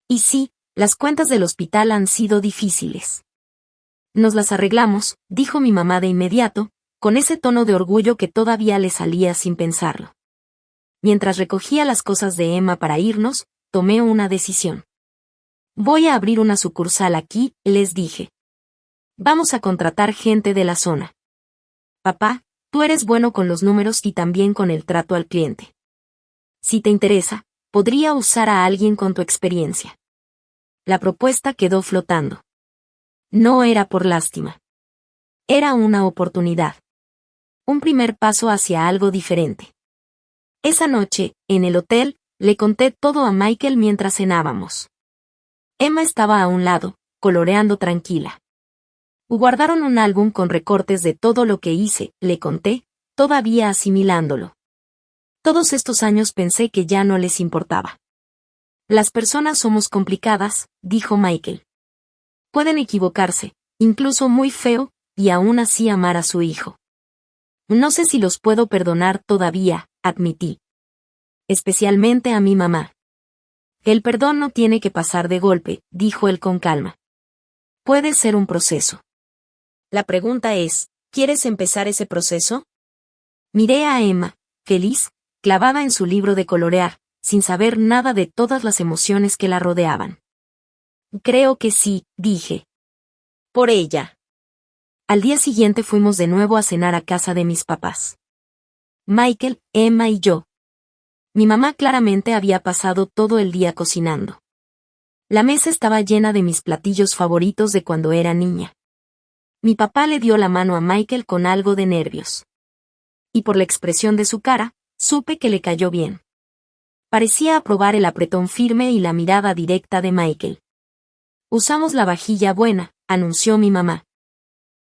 Y sí, las cuentas del hospital han sido difíciles. Nos las arreglamos, dijo mi mamá de inmediato, con ese tono de orgullo que todavía le salía sin pensarlo. Mientras recogía las cosas de Emma para irnos, tomé una decisión. Voy a abrir una sucursal aquí, les dije. Vamos a contratar gente de la zona. Papá, tú eres bueno con los números y también con el trato al cliente. Si te interesa, podría usar a alguien con tu experiencia. La propuesta quedó flotando. No era por lástima. Era una oportunidad. Un primer paso hacia algo diferente. Esa noche, en el hotel, le conté todo a Michael mientras cenábamos. Emma estaba a un lado, coloreando tranquila. Guardaron un álbum con recortes de todo lo que hice, le conté, todavía asimilándolo. Todos estos años pensé que ya no les importaba. Las personas somos complicadas, dijo Michael. Pueden equivocarse, incluso muy feo, y aún así amar a su hijo. No sé si los puedo perdonar todavía, admití. Especialmente a mi mamá. El perdón no tiene que pasar de golpe, dijo él con calma. Puede ser un proceso. La pregunta es, ¿quieres empezar ese proceso? Miré a Emma, feliz, clavada en su libro de colorear, sin saber nada de todas las emociones que la rodeaban. Creo que sí, dije. Por ella. Al día siguiente fuimos de nuevo a cenar a casa de mis papás. Michael, Emma y yo. Mi mamá claramente había pasado todo el día cocinando. La mesa estaba llena de mis platillos favoritos de cuando era niña. Mi papá le dio la mano a Michael con algo de nervios. Y por la expresión de su cara, supe que le cayó bien. Parecía aprobar el apretón firme y la mirada directa de Michael. Usamos la vajilla buena, anunció mi mamá.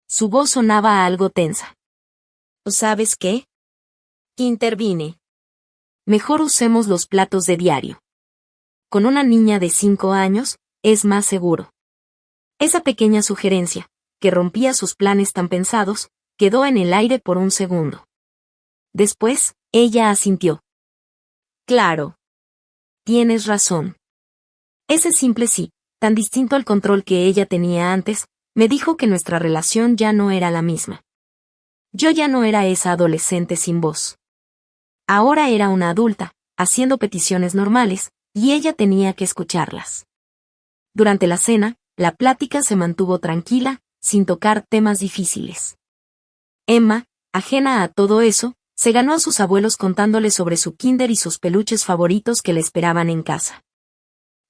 Su voz sonaba algo tensa. ¿Sabes qué? Intervine. Mejor usemos los platos de diario. Con una niña de 5 años, es más seguro. Esa pequeña sugerencia, que rompía sus planes tan pensados, quedó en el aire por un segundo. Después, Ella asintió. Claro. Tienes razón. Ese simple sí, tan distinto al control que ella tenía antes, me dijo que nuestra relación ya no era la misma. Yo ya no era esa adolescente sin voz. Ahora era una adulta, haciendo peticiones normales, y ella tenía que escucharlas. Durante la cena, la plática se mantuvo tranquila, sin tocar temas difíciles. Emma, ajena a todo eso, se ganó a sus abuelos contándoles sobre su kinder y sus peluches favoritos que le esperaban en casa.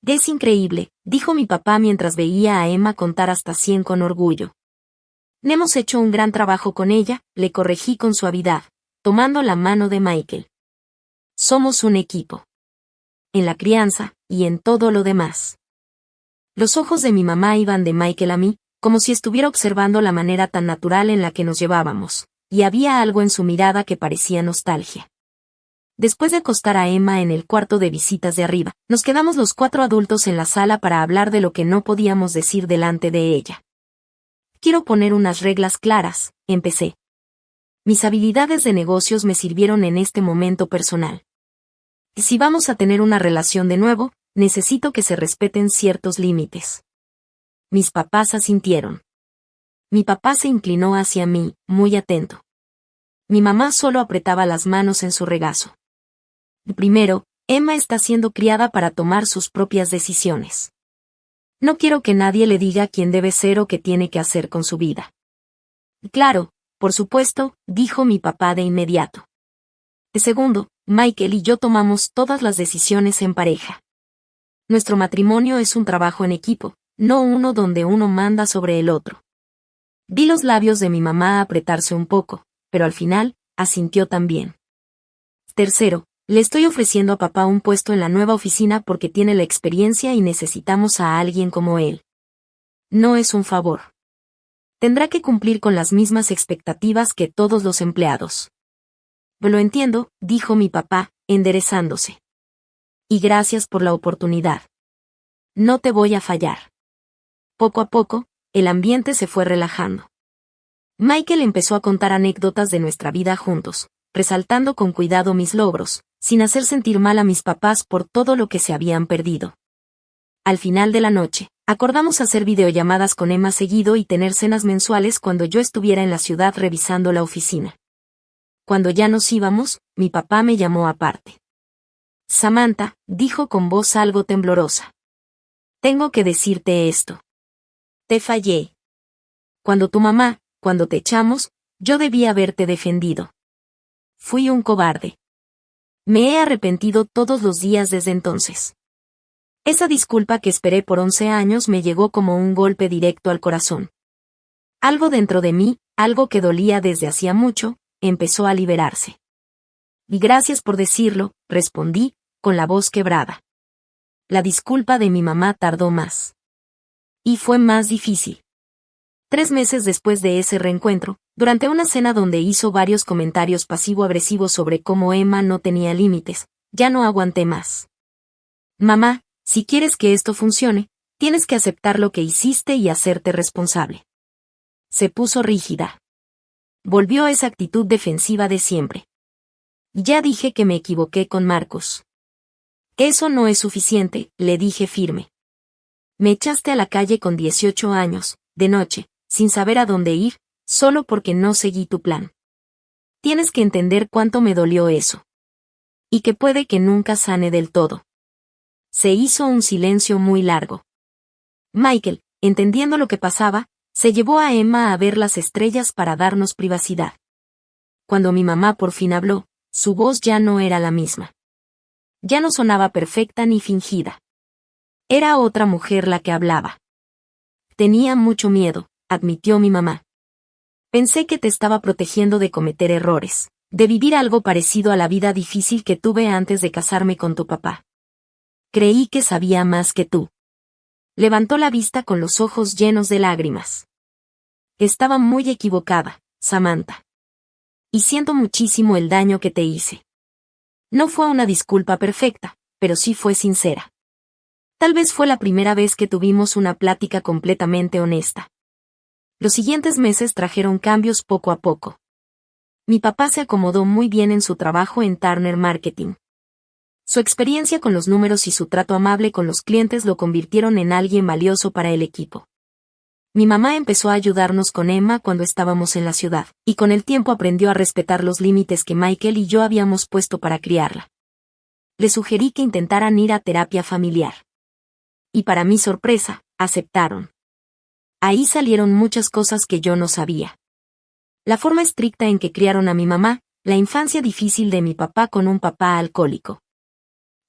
Es increíble, dijo mi papá mientras veía a Emma contar hasta 100 con orgullo. Hemos hecho un gran trabajo con ella, le corregí con suavidad, tomando la mano de Michael. Somos un equipo. En la crianza, y en todo lo demás. Los ojos de mi mamá iban de Michael a mí, como si estuviera observando la manera tan natural en la que nos llevábamos, y había algo en su mirada que parecía nostalgia. Después de acostar a Emma en el cuarto de visitas de arriba, nos quedamos los 4 adultos en la sala para hablar de lo que no podíamos decir delante de ella. Quiero poner unas reglas claras, empecé. Mis habilidades de negocios me sirvieron en este momento personal. Si vamos a tener una relación de nuevo, necesito que se respeten ciertos límites. Mis papás asintieron. Mi papá se inclinó hacia mí, muy atento. Mi mamá solo apretaba las manos en su regazo. Primero, Emma está siendo criada para tomar sus propias decisiones. No quiero que nadie le diga quién debe ser o qué tiene que hacer con su vida. Claro, por supuesto, dijo mi papá de inmediato. Segundo, Michael y yo tomamos todas las decisiones en pareja. Nuestro matrimonio es un trabajo en equipo, no uno donde uno manda sobre el otro. Vi los labios de mi mamá apretarse un poco, pero al final, asintió también. Tercero, le estoy ofreciendo a papá un puesto en la nueva oficina porque tiene la experiencia y necesitamos a alguien como él. No es un favor. Tendrá que cumplir con las mismas expectativas que todos los empleados. Lo entiendo, dijo mi papá, enderezándose. Y gracias por la oportunidad. No te voy a fallar. Poco a poco, el ambiente se fue relajando. Michael empezó a contar anécdotas de nuestra vida juntos, resaltando con cuidado mis logros, sin hacer sentir mal a mis papás por todo lo que se habían perdido. Al final de la noche, acordamos hacer videollamadas con Emma seguido y tener cenas mensuales cuando yo estuviera en la ciudad revisando la oficina. Cuando ya nos íbamos, mi papá me llamó aparte. Samantha, dijo con voz algo temblorosa. Tengo que decirte esto. Te fallé. Cuando te echamos, yo debí haberte defendido. Fui un cobarde. Me he arrepentido todos los días desde entonces. Esa disculpa que esperé por 11 años me llegó como un golpe directo al corazón. Algo dentro de mí, algo que dolía desde hacía mucho, empezó a liberarse. Y gracias por decirlo, respondí, con la voz quebrada. La disculpa de mi mamá tardó más. Y fue más difícil. 3 meses después de ese reencuentro, durante una cena donde hizo varios comentarios pasivo-agresivos sobre cómo Emma no tenía límites, ya no aguanté más. Mamá, si quieres que esto funcione, tienes que aceptar lo que hiciste y hacerte responsable. Se puso rígida. Volvió a esa actitud defensiva de siempre. Ya dije que me equivoqué con Marcos. Eso no es suficiente, le dije firme. Me echaste a la calle con 18 años, de noche, sin saber a dónde ir, solo porque no seguí tu plan. Tienes que entender cuánto me dolió eso. Y que puede que nunca sane del todo. Se hizo un silencio muy largo. Michael, entendiendo lo que pasaba, se llevó a Emma a ver las estrellas para darnos privacidad. Cuando mi mamá por fin habló, su voz ya no era la misma. Ya no sonaba perfecta ni fingida. Era otra mujer la que hablaba. Tenía mucho miedo, admitió mi mamá. Pensé que te estaba protegiendo de cometer errores, de vivir algo parecido a la vida difícil que tuve antes de casarme con tu papá. Creí que sabía más que tú. Levantó la vista con los ojos llenos de lágrimas. Estaba muy equivocada, Samantha. Y siento muchísimo el daño que te hice. No fue una disculpa perfecta, pero sí fue sincera. Tal vez fue la primera vez que tuvimos una plática completamente honesta. Los siguientes meses trajeron cambios poco a poco. Mi papá se acomodó muy bien en su trabajo en Turner Marketing. Su experiencia con los números y su trato amable con los clientes lo convirtieron en alguien valioso para el equipo. Mi mamá empezó a ayudarnos con Emma cuando estábamos en la ciudad, y con el tiempo aprendió a respetar los límites que Michael y yo habíamos puesto para criarla. Le sugerí que intentaran ir a terapia familiar. Y para mi sorpresa, aceptaron. Ahí salieron muchas cosas que yo no sabía. La forma estricta en que criaron a mi mamá, la infancia difícil de mi papá con un papá alcohólico.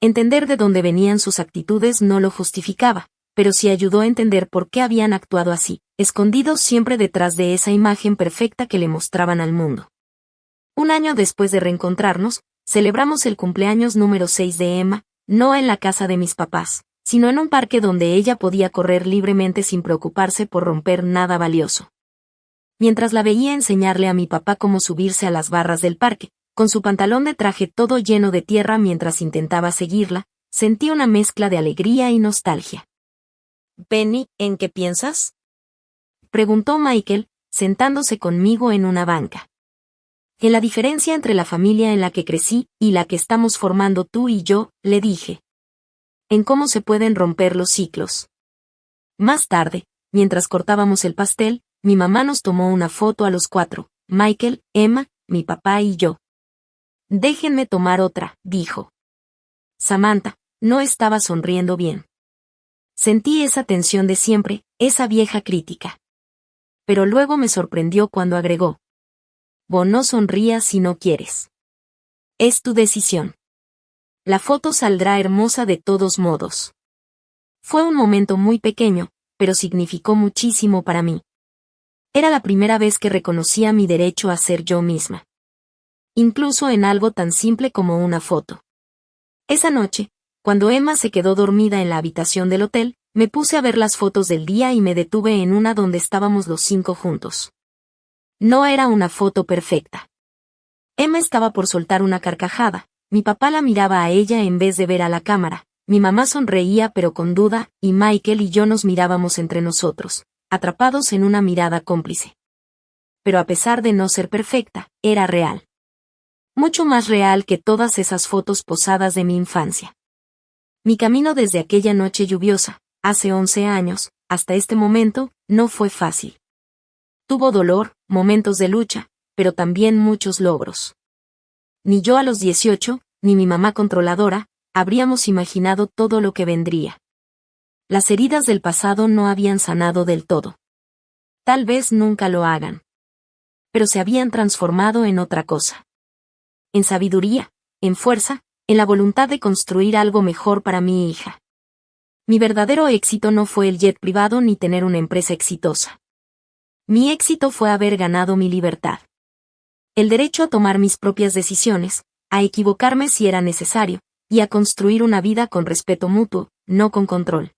Entender de dónde venían sus actitudes no lo justificaba, pero sí ayudó a entender por qué habían actuado así, escondidos siempre detrás de esa imagen perfecta que le mostraban al mundo. Un año después de reencontrarnos, celebramos el cumpleaños número 6 de Emma, no en la casa de mis papás, sino en un parque donde ella podía correr libremente sin preocuparse por romper nada valioso. Mientras la veía enseñarle a mi papá cómo subirse a las barras del parque, con su pantalón de traje todo lleno de tierra mientras intentaba seguirla, sentí una mezcla de alegría y nostalgia. Penny, ¿en qué piensas? Preguntó Michael, sentándose conmigo en una banca. En la diferencia entre la familia en la que crecí y la que estamos formando tú y yo, le dije. En cómo se pueden romper los ciclos. Más tarde, mientras cortábamos el pastel, mi mamá nos tomó una foto a los 4, Michael, Emma, mi papá y yo. Déjenme tomar otra, dijo. Samantha no estaba sonriendo bien. Sentí esa tensión de siempre, esa vieja crítica. Pero luego me sorprendió cuando agregó. Vos no sonrías si no quieres. Es tu decisión. La foto saldrá hermosa de todos modos. Fue un momento muy pequeño, pero significó muchísimo para mí. Era la primera vez que reconocía mi derecho a ser yo misma. Incluso en algo tan simple como una foto. Esa noche, cuando Emma se quedó dormida en la habitación del hotel, me puse a ver las fotos del día y me detuve en una donde estábamos los 5 juntos. No era una foto perfecta. Emma estaba por soltar una carcajada, mi papá la miraba a ella en vez de ver a la cámara, mi mamá sonreía pero con duda, y Michael y yo nos mirábamos entre nosotros, atrapados en una mirada cómplice. Pero a pesar de no ser perfecta, era real. Mucho más real que todas esas fotos posadas de mi infancia. Mi camino desde aquella noche lluviosa, hace 11 años, hasta este momento, no fue fácil. Tuvo dolor, momentos de lucha, pero también muchos logros. Ni yo a los 18, ni mi mamá controladora, habríamos imaginado todo lo que vendría. Las heridas del pasado no habían sanado del todo. Tal vez nunca lo hagan. Pero se habían transformado en otra cosa. En sabiduría, en fuerza, en la voluntad de construir algo mejor para mi hija. Mi verdadero éxito no fue el jet privado ni tener una empresa exitosa. Mi éxito fue haber ganado mi libertad. El derecho a tomar mis propias decisiones, a equivocarme si era necesario, y a construir una vida con respeto mutuo, no con control.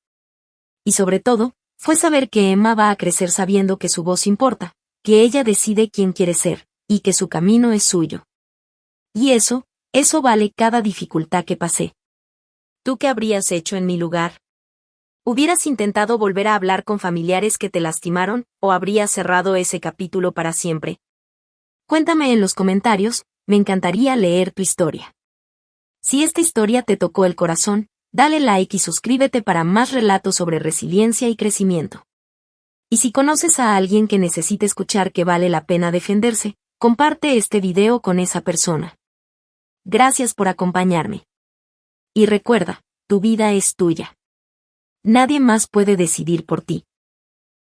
Y sobre todo, fue saber que Emma va a crecer sabiendo que su voz importa, que ella decide quién quiere ser, y que su camino es suyo. Y eso vale cada dificultad que pasé. ¿Tú qué habrías hecho en mi lugar? ¿Hubieras intentado volver a hablar con familiares que te lastimaron, o habrías cerrado ese capítulo para siempre? Cuéntame en los comentarios, me encantaría leer tu historia. Si esta historia te tocó el corazón, dale like y suscríbete para más relatos sobre resiliencia y crecimiento. Y si conoces a alguien que necesite escuchar que vale la pena defenderse, comparte este video con esa persona. Gracias por acompañarme. Y recuerda, tu vida es tuya. Nadie más puede decidir por ti.